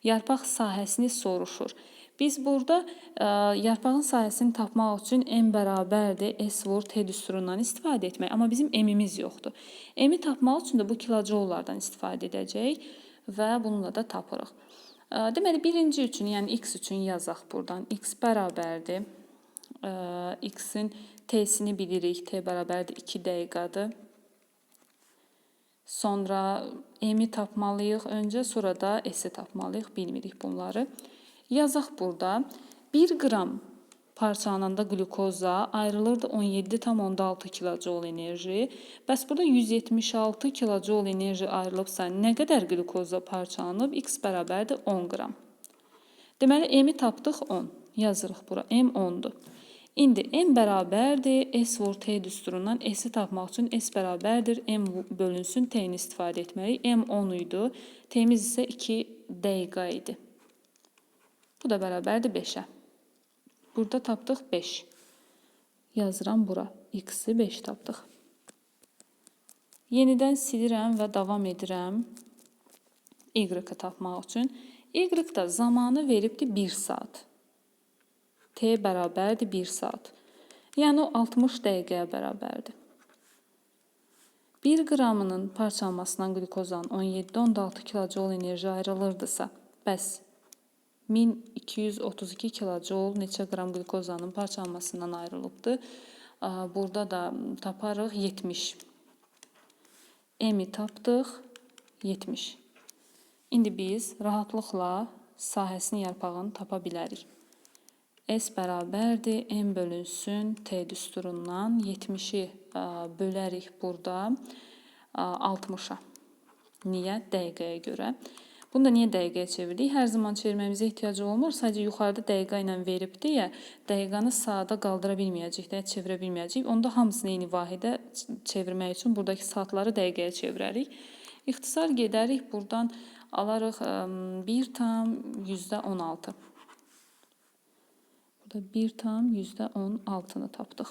Yarpaq sahəsini soruşur. Biz burada yarpağın sahəsini tapmaq üçün m bərabərdir s vur t düsturundan istifadə etmək. Amma bizim m-imiz yoxdur. M-i tapmaq üçün də bu kilojoullardan istifadə edəcək və bununla da tapırıq. Deməli, birinci üçün, yəni x üçün yazaq buradan. X bərabərdir. X-in t-sini bilirik. T bərabərdir 2 dəqiqədir. Sonra m-i tapmalıyıq öncə, sonra da s-i tapmalıyıq. Bilmirik bunları. Yazaq burada. 1 qram parçalananda glukoza ayrılırdı 17,6 kilojoule enerji. Bəs burada 176 kilojoule enerji ayrılıbsa nə qədər glukoza parçalanıb? X bərabərdir 10 qram. Deməli, m-i tapdıq 10. Yazırıq bura. M 10-dur. İndi m bərabərdir s vur t düsturundan s-i tapmaq üçün s bərabərdir m bölünsün t-ni istifadə etməliyik. M 10 idi. T-miz isə 2 dəqiqə idi. Bu da bərabərdir 5-ə. Burada tapdıq 5. Yazıram bura. X-i 5 tapdıq. Yenidən silirəm və davam edirəm. Y-i tapmaq üçün. Y da zamanı veribdir 1 saat. T bərabərdir 1 saat. Yəni o 60 dəqiqəyə bərabərdir. 1 qramının parçalanmasından qlikozdan 17-16 kilojol enerji ayrılırdısa, bəs 1232 kilojol neçə qram qlikozanın parçalanmasından ayrılıbdır? Burada da taparıq 70. M-i tapdıq 70. İndi biz rahatlıqla sahəsini, yarpağını tapa bilərik. S bərabərdir, M bölünsün T düsturundan 70-i bölərik burada 60-a. Niyə? Dəqiqəyə görə. Bunu da niyə dəqiqəyə çevirdik? Hər zaman çevirməyimizə ehtiyacı olmur. Sadəcə yuxarıda dəqiqə ilə verib deyə dəqiqəni saata qaldıra bilməyəcəyik, də çevirə bilməyəcəyik. Onda hamısını eyni vahidə çevirmək üçün buradakı saatları dəqiqəyə çevirərik. İxtisar gedərik. Buradan alarıq 1,16. Burada 1,16-nı tapdıq.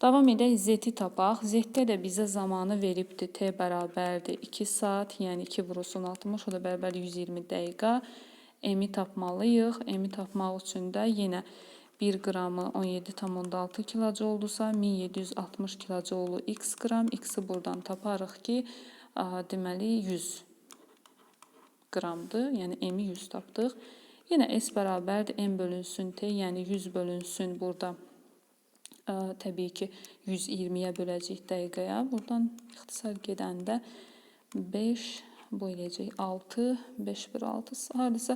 Davam edək, Z-i tapaq. Z-də də bizə zamanı veribdir. T bərabərdir 2 saat, yəni 2 vurulsun 60, o da bərabər 120 dəqiqə. M-i tapmalıyıq. M-i tapmaq üçün də yenə 1 qramı 17,6 kilojoldursa, 1760 kilojolu x qram. X-i buradan taparıq ki, deməli 100 qramdır. Yəni M-i 100 tapdıq. Yenə S bərabərdir M bölünsün T, yəni 100 bölünsün burada. Təbii ki, 120-yə böləcəyik dəqiqəyə. Buradan ixtisar gedəndə 5, bu eləyəcək 6, 5 bir 6, hardasa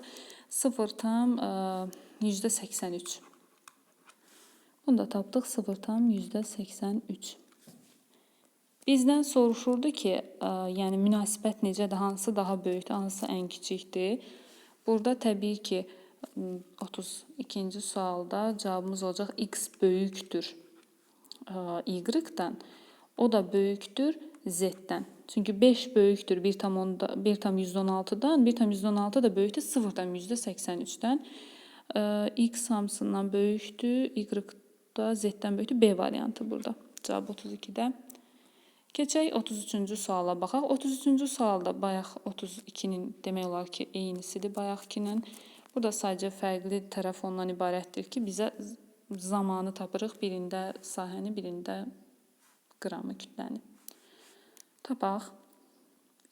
0,83. Bunu da tapdıq 0,83. Bizdən soruşurdu ki, yəni münasibət necədir, hansı daha böyükdür, hansı ən kiçikdir. Burada təbii ki, 32-ci sualda cavabımız olacaq x böyükdür y-dən, o da böyükdür z-dən. Çünki 5 böyükdür 1,116-dan, 1,116 da böyükdür 0,83-dən. X hamısından böyükdür, y da z-dən böyükdür. B variantı burada. Cavab 32-də. Keçək 33-cü suala baxaq. 33-cü sualda bayaq 32-nin demək olar ki, eynisidir bayaqkinin. Burada sadəcə fərqli tərəf ondan ibarətdir ki, bizə zamanı tapırıq. Birində sahəni, birində qramı, kütləni. Tapaq.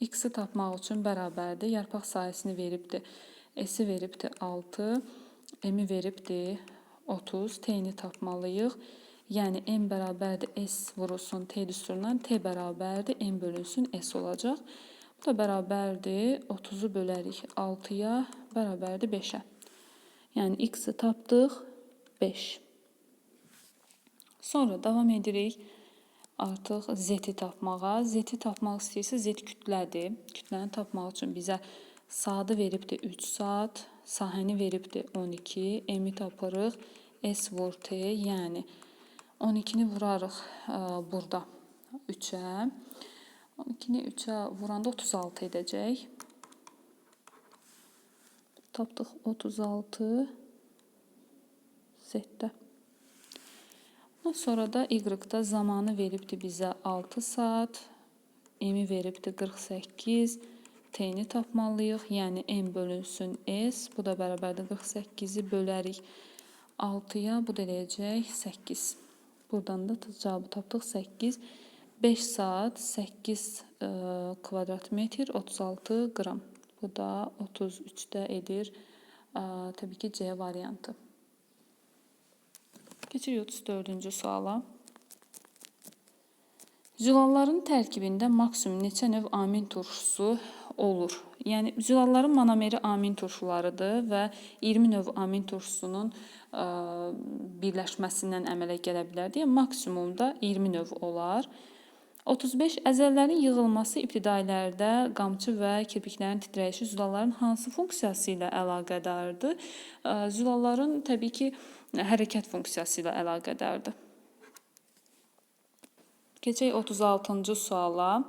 X-i tapmaq üçün bərabərdir. Yarpaq sahəsini veribdir. S-i veribdir 6. M-i veribdir 30. T-ni tapmalıyıq. Yəni M bərabərdir S vurulsun T düsturundan. T bərabərdir M bölünsün S olacaq. Bu da bərabərdir 30-u bölərik 6-ya, bərabərdir 5-ə. Yəni X-i tapdıq 5. Sonra davam edirik artıq Z-i tapmağa. Z-i tapmaq istəyirsə Z kütlədir. Kütləni tapmaq üçün bizə saatı veribdir 3 saat, sahəni veribdir 12, M-i tapırıq S vur T, yəni 12-ni vurarıq burada 3-ə. 12-ni 3-ə vuranda 36 edəcək. Tapdıq 36 Z-də. Ondan sonra da Y-da zamanı veribdir bizə 6 saat. M-i veribdir 48. T-ni tapmalıyıq. Yəni M bölünsün S. Bu da bərabərdir 48-i bölərik 6-ya. Bu da eləyəcək 8. Buradan da cavabı tapdıq 8. 5 saat 8 kvadrat metr 36 qram. Bu da 33-də edir. Təbii ki, C variantı. Keçirik 34-cü suala. Zülalların tərkibində maksimum neçə növ amin turşusu olur? Yəni, zülalların monomeri amin turşularıdır və 20 növ amin turşusunun birləşməsindən əmələ gələ bilər deyə maksimumda 20 növ olar. 35. Əzəllərin yığılması ibtidailərdə qamçı və kirpiklərin titrəyişi zülalların hansı funksiyası ilə əlaqədardır? Zülalların təbii ki, hərəkət funksiyası ilə əlaqədardır. Keçək 36-cı suala.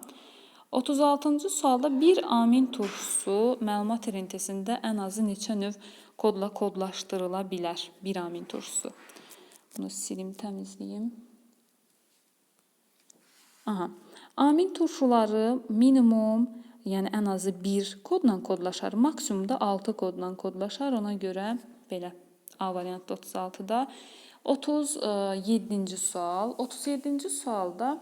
36-cı sualda bir amin turşusu məlumat rentesində ən azı neçə növ kodla kodlaşdırıla bilər? Bir amin turşusu. Bunu silim, təmizləyim. Amin turşuları minimum, yəni ən azı 1 kodla kodlaşar, maksimumda 6 kodla kodlaşar. Ona görə belə A variantı 36-da. 37-ci sual. 37-ci sualda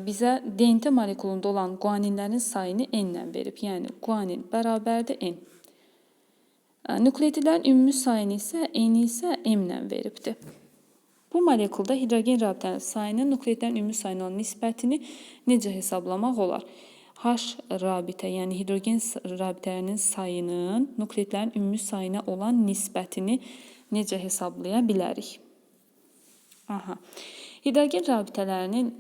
bizə DNT molekulunda olan guaninlərin sayını n-lə verib. Yəni, guanin bərabərdir n. Nukleotidlərin ümumi sayını isə n isə m-lə veribdir. Bu molekulda hidrogen rabitələrinin sayının nukleotidlərin ümumi sayına olan nisbətini necə hesablamaq olar? H rabitə, yəni hidrogen rabitələrinin sayının nukleotidlərin ümumi sayına olan nisbətini necə hesablaya bilərik? Hidrogen rabitələrinin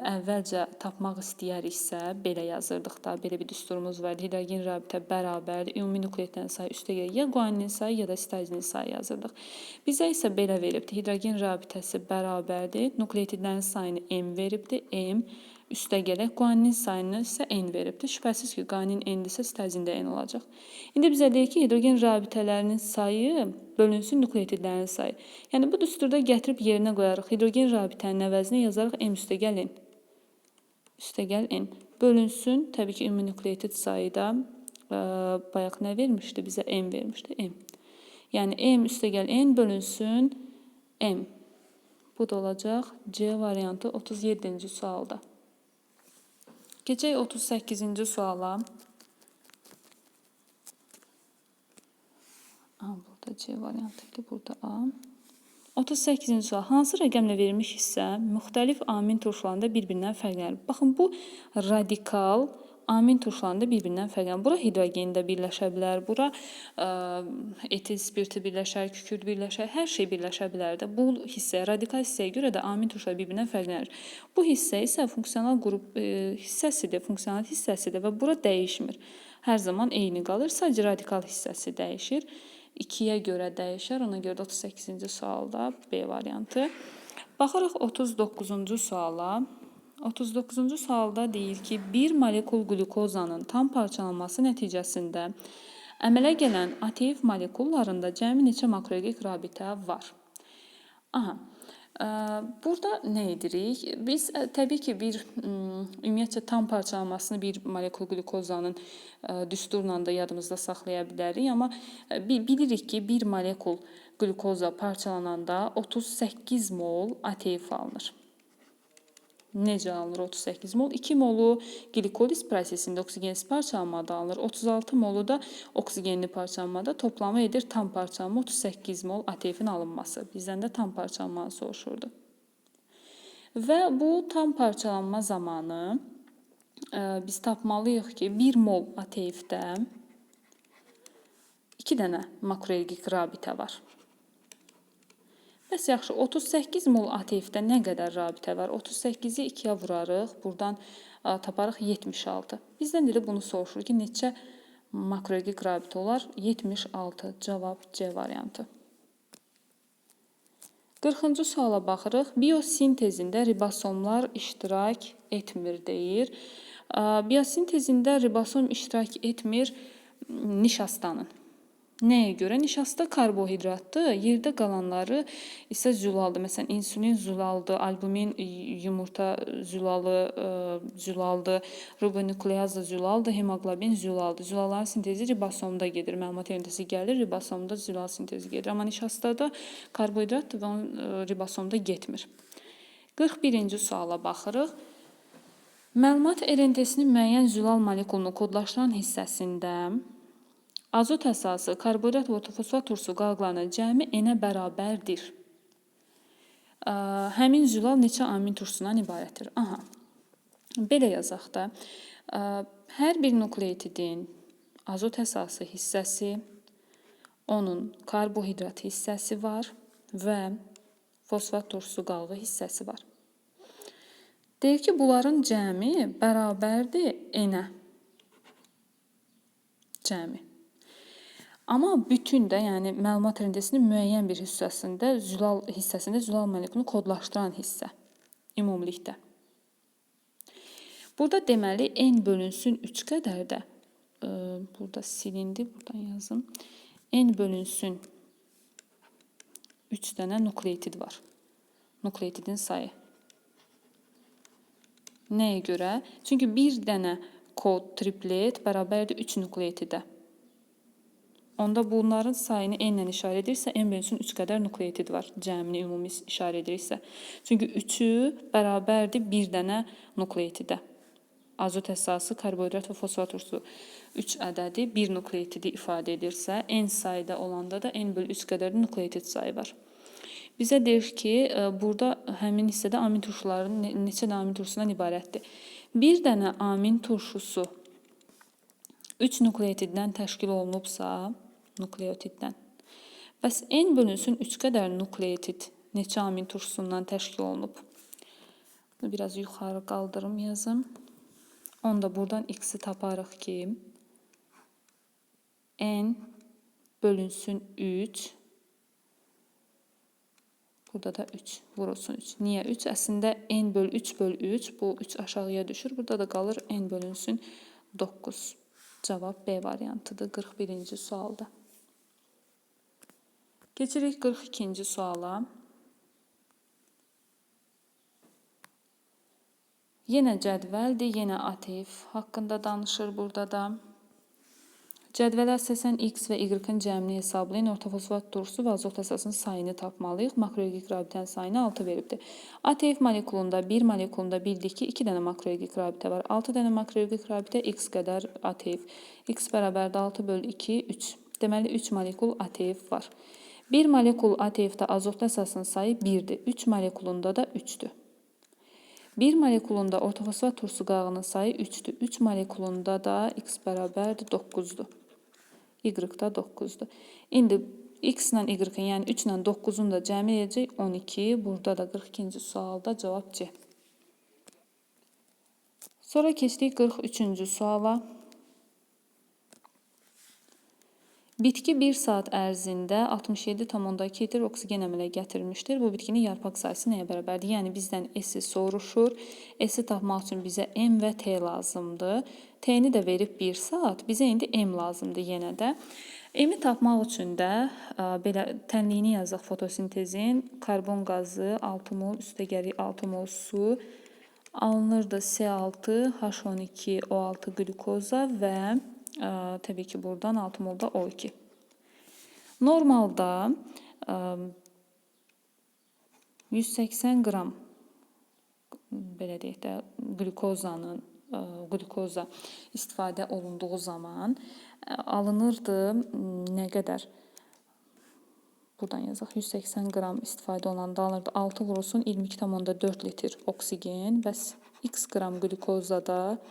əvvəlcə tapmaq istəyəriksə, belə yazırdıq da, belə bir düsturumuz var. Hidrogen rabitə bərabərdir, ümumi nukleotidlərin sayı üstə gəlir, ya guaninin sayı, ya da sitazinin sayı yazırdıq. Bizə isə belə veribdir, hidrogen rabitəsi bərabərdir, nukleotidlərin sayını m veribdir, m üstə gələk, guaninin sayını isə n veribdir. Şübhəsiz ki, guanin n-dirsə, sitazin də n olacaq. İndi bizə deyir ki, hidrogen rabitələrinin sayı bölünsün nukleotidlərin sayı. Yəni, bu düsturda gətirib yerinə qoyarıq. Hidrogen rabitənin əvəzinə yazarıq m üstə gəl n. Üstə gəl n. Bölünsün, təbii ki, ümumi nukleotid sayı da bayaq nə vermişdi? Bizə m vermişdi, m. Yəni, m üstə gəl n bölünsün m. Bu da olacaq C variantı 37-ci sualda. Keçək 38-ci suala. Burada C variantı, burada A. 38-ci sual. Hansı rəqəmlə verilmiş hissə müxtəlif amin turşularında bir-birindən fərqlənir? Baxın, bu radikal amin turşularında bir-birindən fərqlənir. Bura hidrogen də birləşə bilər, bura etil spirti birləşər, kükürt birləşər, hər şey birləşə bilər də. Bu hissə, radikal hissəyə görə də amin turşuları bir-birindən fərqlənir. Bu hissə isə funksional qrup hissəsidir, funksional hissəsidir və bura dəyişmir. Hər zaman eyni qalır, sadəcə radikal hissəsi dəyişir. 2-yə görə dəyişər, ona görə də 38-ci sualda B variantı. Baxırıq 39-cu suala. 39-cu sualda deyir ki, bir molekul qlükozanın tam parçalanması nəticəsində əmələ gələn ATF molekullarında cəmi neçə makroelektrik rabitə var? Burada nə edirik? Biz təbii ki, ümumiyyətcə tam parçalanmasını bir molekul qlükozanın düsturla da yadımızda saxlaya bilərik, amma bilirik ki, bir molekul qlükoza parçalananda 38 mol ATF alınır. Necə alınır 38 mol? 2 molu glikoliz prosesində oksigensiz parçalanmada alınır. 36 molu da oksigenli parçalanmada toplamı edir tam parçalanma 38 mol ATF-in alınması. Bizdən də tam parçalanmanı soruşurdu. Və bu tam parçalanma zamanı biz tapmalıyıq ki, 1 mol ATF-də 2 dənə makroelektrik rabitə var. Bəs yaxşı, 38 mol ATF-də nə qədər rabitə var? 38-i 2-yə vurarıq, buradan taparıq 76. Bizdən də bunu soruşur ki, neçə makroelektrik rabitə olar? 76. Cavab C variantı. 40-cı suala baxırıq. Biosintezində ribosomlar iştirak etmir deyir. Biosintezində ribosom iştirak etmir nişastanın. Nəyə görə? Nişasta karbohidratdır, yerdə qalanları isə zülaldır. Məsələn, insulin zülaldır, albumin yumurta zülaldır, ribonukleaz da zülaldır, hemoqlobin zülaldır. Zülalların sintezi ribosomda gedir. Məlumat ünitəsi gəlir, ribosomda zülal sintezi gedir. Amma nişastada karbohidratdır və onun ribosomda getmir. 41-ci suala baxırıq. Məlumat RNT-sinin müəyyən zülal molekulunu kodlaşdıran hissəsində azot əsası, karbohidrat və fosfat turşusu qalaqlarına cəmi n-ə bərabərdir. Həmin zülal neçə amin turşusundan ibarətdir? Belə yazaq da. Hər bir nukleotidin azot əsası hissəsi, onun karbohidrat hissəsi var və fosfat turşusu qalığı hissəsi var. Deyir ki, bunların cəmi bərabərdir n-ə. Cəmi. Amma bütündə, yəni məlumat RNT-sinin müəyyən bir hissəsində zülal molekulunu kodlaşdıran hissə ümumilikdə. Burada deməli n bölünsün 3 qədər də burada silindi, buradan yazım. N bölünsün 3 dənə nukleotid var. Nukleotidin sayı. Nəyə görə? Çünki bir dənə kod triplet bərabərdir 3 nukleotidə. onda bunların sayını n ilə işarə edirsə, n bölünsün 3 qədər nukleotid var. Cəmini ümumi işarə edirsə. Çünki 3-ü bərabərdir 1 dənə nukleotidə. Azot əsası, karbohidrat və fosfat turşusu 3 ədədi 1 nukleotidi ifadə edirsə, n sayda olanda da n bölü 3 qədər nukleotid sayı var. Bizə deyir ki, burada həmin hissədə amin turşularının neçə dənə amin turşusundan ibarətdir. Bir dənə amin turşusu 3 nukleotiddən təşkil olunubsa, nukleotiddən, bəs n bölünsün 3 qədər nukleotid neçə amin turşusundan təşkil olunub? Biraz yuxarı qaldırım yazım. Onda buradan x-i taparıq ki, n bölünsün 3, burada da 3, vurulsun 3. Niyə 3? Əslində n bölü 3 bölü 3, bu 3 aşağıya düşür. Burada da qalır n bölünsün 9. Cavab B variantıdır 41-ci sualda. Keçirik 42-ci suala. Yenə cədvəldir, yenə ATF haqqında danışır burada da. Cədvələ əsasən X və Y-in cəmini hesablayın. Ortofosfat turşusu və azot əsasının sayını tapmalıyıq. Makroelektrik rabitənin sayını 6 veribdir. ATF molekulunda 1 molekulunda bildik ki, 2 dənə makroelektrik rabitə var. 6 dənə makroelektrik rabitə X qədər ATF. X bərabərdə 6 bölü 2, 3. Deməli, 3 molekul ATF var. 1 molekul ATF-də azotlu əsasının sayı 1-dir. 3 molekulunda da 3-dür. 1 molekulunda ortofosfat turşusu qağının sayı 3-dür. 3 molekulunda da X bərabərdir 9-dur. Y-da 9-dur. İndi X ilə Y-in, yəni 3 ilə 9-un da cəmi edəcək 12. Burada da 42-ci sualda cavab C. Sonra keçdik 43-cü suala. Bitki 1 saat ərzində 67,2 litr oksigen əmələ gətirmişdir. Bu bitkinin yarpaq sayısı nəyə bərabərdir? Yəni bizdən S-i soruşur. S-i tapmaq üçün bizə M və T lazımdır. T-ni də verib 1 saat. Bizə indi M lazımdır yenə də. M-i tapmaq üçün də belə tənliyini yazaq fotosintezin. Karbon qazı 6 mol, üstə gəlir 6 mol su. Alınırdı C6, H12, O6 glukoza və təbii ki, buradan 6 molda O2. Normalda 180 qram belə deyək də, glukoza istifadə olunduğu zaman alınırdı nə qədər? Buradan yazaq, 180 qram istifadə olanda alınırdı 6 vurulsun 22,4 litr oksigen. Bəs x qram glukozada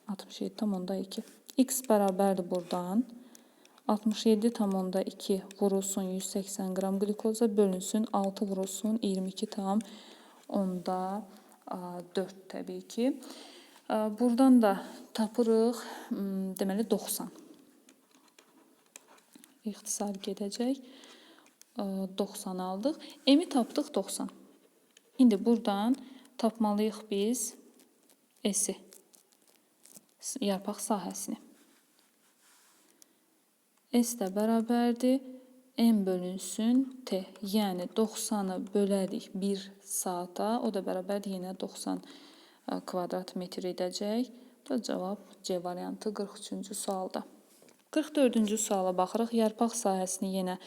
67,2. X bərabərdir buradan. 67,2 vurulsun 180 qram glukoza bölünsün 6 vurulsun 22,4 təbii ki. Buradan da tapırıq, deməli 90. İxtisar gedəcək. 90 aldıq. M-i tapdıq 90. İndi buradan tapmalıyıq biz S-i. Yarpaq sahəsini. S də bərabərdir M bölünsün T. Yəni 90-ı bölərik 1 saata. O da bərabərdir yenə 90 kvadrat metr edəcək. Bu da cavab C variantı 43-cü sualda. 44-cü suala baxırıq. Yarpaq sahəsini yenə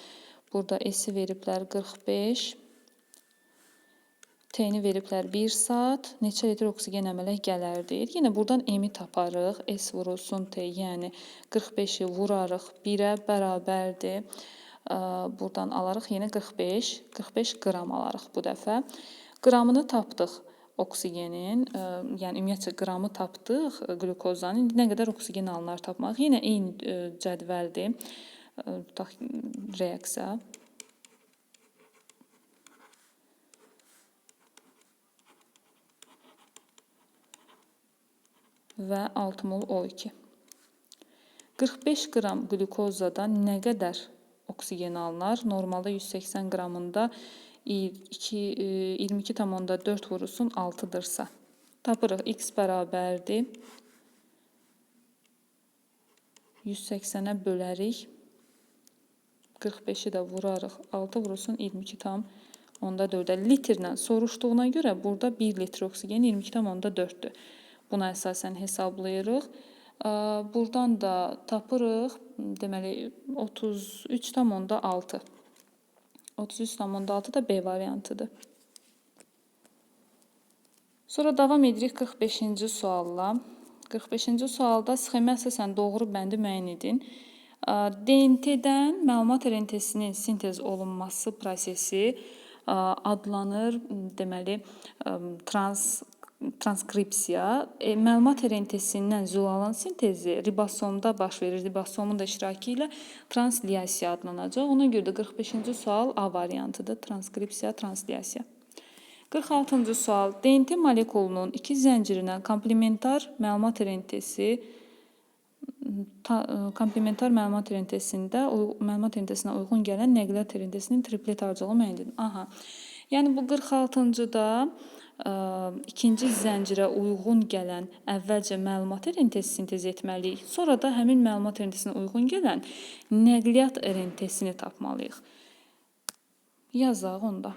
burada S-i veriblər 45. T-ni veriblər 1 saat. Neçə litr oksigen əmələ gələr deyir. Yenə buradan M-i taparıq. S vurulsun T, yəni 45-i vurarıq 1-ə bərabərdir. Buradan alarıq yenə 45. 45 qram alarıq bu dəfə. Qramını tapdıq oksigenin. Yəni ümumiyyətcə qramı tapdıq glukozanın. İndi nə qədər oksigen alınar tapmaq. Yenə eyni cədvəldir. Tutaq reaksiya. Və 6 mol O2. 45 qram glukozadan nə qədər oksigen alınar? Normalda 180 qramında 22,4 vurulsun 6-dırsa. Tapırıq x bərabərdir. 180-ə bölərik. 45-i də vurarıq. 6 vurulsun 22,4. Litrlə soruşduğuna görə burada 1 litr oksigen 22,4-dür. Buna əsasən hesablayırıq. Buradan da tapırıq, deməli 33,6. 33,6 da B variantıdır. Sonra davam edirik 45-ci sualla. 45-ci sualda sxemə əsasən doğru bəndi müəyyən edin. DNT-dən məlumat rentesinin sintez olunması prosesi adlanır, deməli, transkripsiya. Məlumat rentesindən zülalın sintezi ribosomda baş verir. Ribosomun da iştirakı ilə translyasiya adlanacaq. Ona görə də 45-ci sual A variantıdır. Transkripsiya, translyasiya. 46-cı sual. DNT molekulunun iki zəncirinə komplementar məlumat rentesində məlumat rentesinə uyğun gələn nəqliyyat rentesinin triplet ardıcılı müəyyən edin. Aha. Yəni bu 46-cıda ikinci zəncirə uyğun gələn əvvəlcə məlumat rentesi sintez etməliyik. Sonra da həmin məlumat rentesinə uyğun gələn nəqliyyat rentesini tapmalıyıq. Yazaq onda.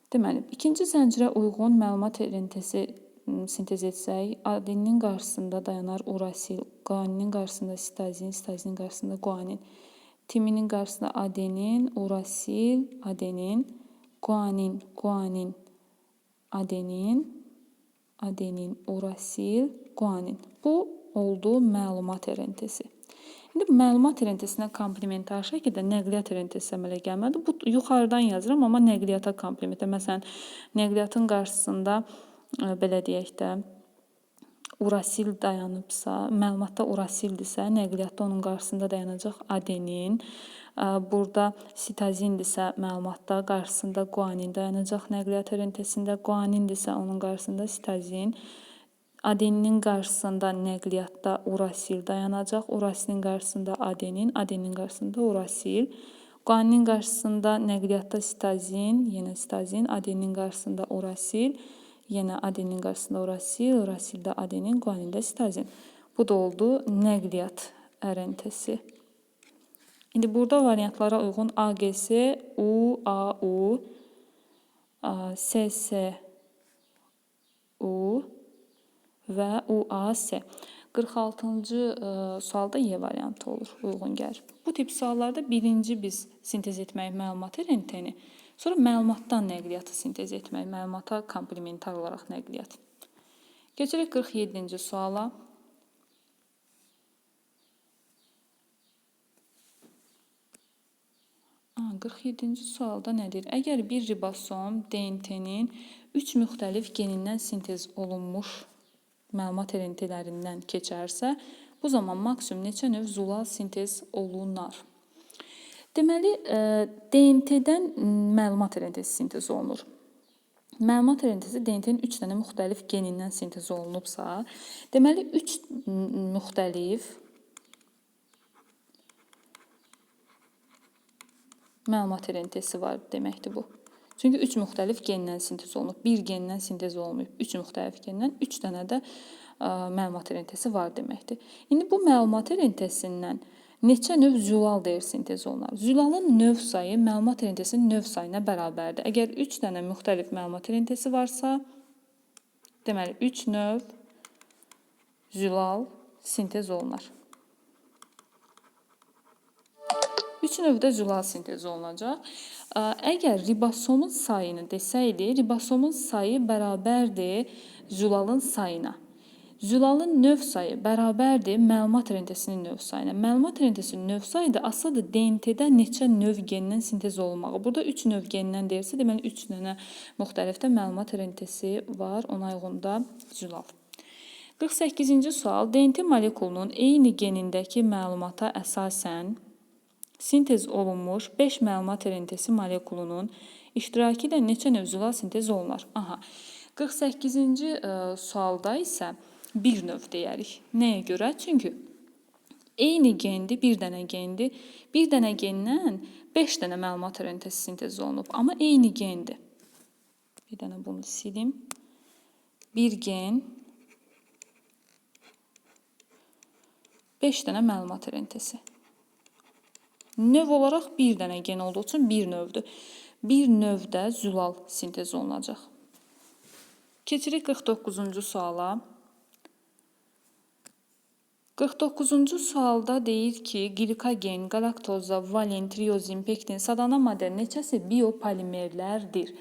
Deməli, ikinci zəncirə uyğun məlumat rentesi sintez etsək, adeninin qarşısında dayanar urasil, guaninin qarşısında sitazin, sitazinin qarşısında guanin, timinin qarşısında adenin, urasil, adenin, guanin, guanin, adenin, adenin, urasil, guanin. Bu oldu məlumat rentesi. İndi məlumat rentesinə komplementar şəkildə nəqliyyat rentesi əmələ gəlməlidir. Bu yuxarıdan yazıram, amma nəqliyyata komplementə. Məsələn, nəqliyyatın qarşısında belə deyək də urasil dayanıbsa, məlumatda urasildirsə, nəqliyyatda onun qarşısında dayanacaq adenin. Burada sitazindirsə, məlumatda qarşısında guanin dayanacaq nəqliyyat rentesində. Guanindirsə, onun qarşısında sitazin. Adeninin qarşısında nəqliyyatda urasil dayanacaq. Urasilin qarşısında adenin, adenin qarşısında urasil. Guaninin qarşısında nəqliyyatda sitazin, yenə sitazin, adenin qarşısında urasil, yenə adenin qarşısında urasil, urasildə adenin, guanində sitazin. Bu da oldu nəqliyyat rentesi. İndi burada variantlara uyğun AGS, U, AU, SS, U və UAS. 46-cı sualda Y variantı olur, uyğun gəlir. Bu tip suallarda birinci biz sintez etmək məlumatı renteni, sonra məlumatdan nəqliyyatı sintez etmək, məlumata komplementar olaraq nəqliyyat. Keçirik 47-ci suala. Aa, 47-ci sualda nədir? Əgər bir ribosom DNT-nin 3 müxtəlif genindən sintez olunmuş məlumat rentələrindən keçərsə, bu zaman maksimum neçə növ zulal sintez olunar? Deməli, DNT-dən məlumat rentesi sintez olunur. Məlumat rentesi DNT-nin 3 dənə müxtəlif genindən sintez olunubsa, deməli 3 müxtəlif məlumat rentesi var deməkdir bu. Çünki 3 müxtəlif gendən sintez olunub. Bir gendən sintez olunmayıb. 3 müxtəlif gendən 3 dənə də məlumat rentesi var deməkdir. İndi bu məlumat rentesindən neçə növ zülal deyir sintez olunar? Zülalın növ sayı məlumat rentesinin növ sayına bərabərdir. Əgər 3 dənə müxtəlif məlumat rentesi varsa, deməli 3 növ zülal sintez olunar. 3 növdə zülal sintezi olunacaq. Əgər ribosomun sayını desəydi, ribosomun sayı bərabərdir zülalın sayına. Zülalın növ sayı bərabərdir məlumat rentesinin növ sayına. Məlumat rentesinin növ sayı da asılıdır DNT-də neçə növ gendən sintez olunmağı. Burada 3 növ gendən deyirsə, deməli 3 dənə müxtəlifdə məlumat rentesi var, ona uyğun da zülal. 48-ci sual. DNT molekulunun eyni genindəki məlumata əsasən sintez olunmuş 5 məlumat rentesi molekulunun iştirakı ilə neçə növ zülal sintez olunar? Aha. 48-ci sualda isə bir növ deyərik. Nəyə görə? Çünki eyni gendir, bir dənə gendir. Bir dənə gendən 5 dənə məlumat rentesi sintez olunub. Amma eyni gendir. Bir dənə bunu silim. Bir gen 5 dənə məlumat rentesi. Növ olaraq bir dənə gen olduğu üçün bir növdür. Bir növdə zülal sintez olunacaq. Keçirik 49-cu suala. 49-cu sualda deyir ki, glikogen, galaktoza, valen, triozin, pektin, sadana maddə neçəsi biopolimerlərdir?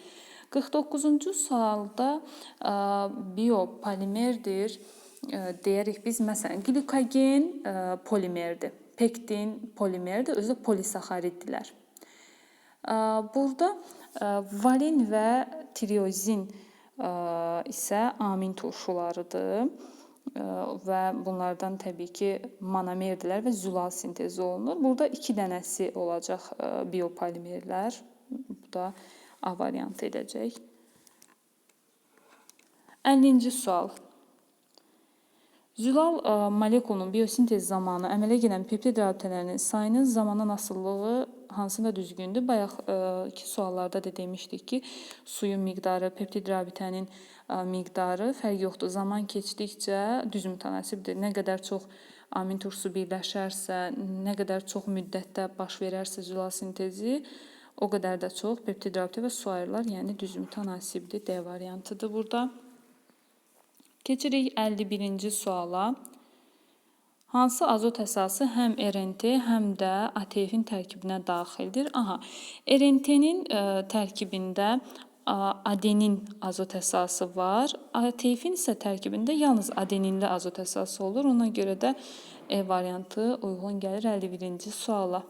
49-cu sualda biopolimerdir deyərik biz, məsələn, glikogen polimerdir, pektin polimerdir, özü də polisaxariddirlər. Burada valen və triozin isə amin turşularıdır və bunlardan təbii ki monomerdirlər və zülal sintezi olunur. Burada 2 dənəsi olacaq biopolimerlər. Bu da A variantı edəcək. 50-ci sual. Zülal molekulunun biosintez zamanı əmələ gələn peptid rabitələrinin sayının zamandan asılılığı hansında düzgündür? Bayaqki suallarda da demişdik ki, suyun miqdarı, peptid rabitənin miqdarı fərq yoxdur. Zaman keçdikcə düz mütənasibdir. Nə qədər çox amin turşusu birləşərsə, nə qədər çox müddətdə baş verərsə zülal sintezi, o qədər də çox peptid rabitə və su ayrılar, yəni düz mütənasibdir. D variantıdır burada. Keçirik 51-ci suala. Hansı azot əsası həm RNT, həm də ATF-in tərkibinə daxildir? RNT-nin tərkibində adenin azot əsası var. ATF-in isə tərkibində yalnız adeninli azot əsası olur. Ona görə də E variantı uyğun gəlir 51-ci suala.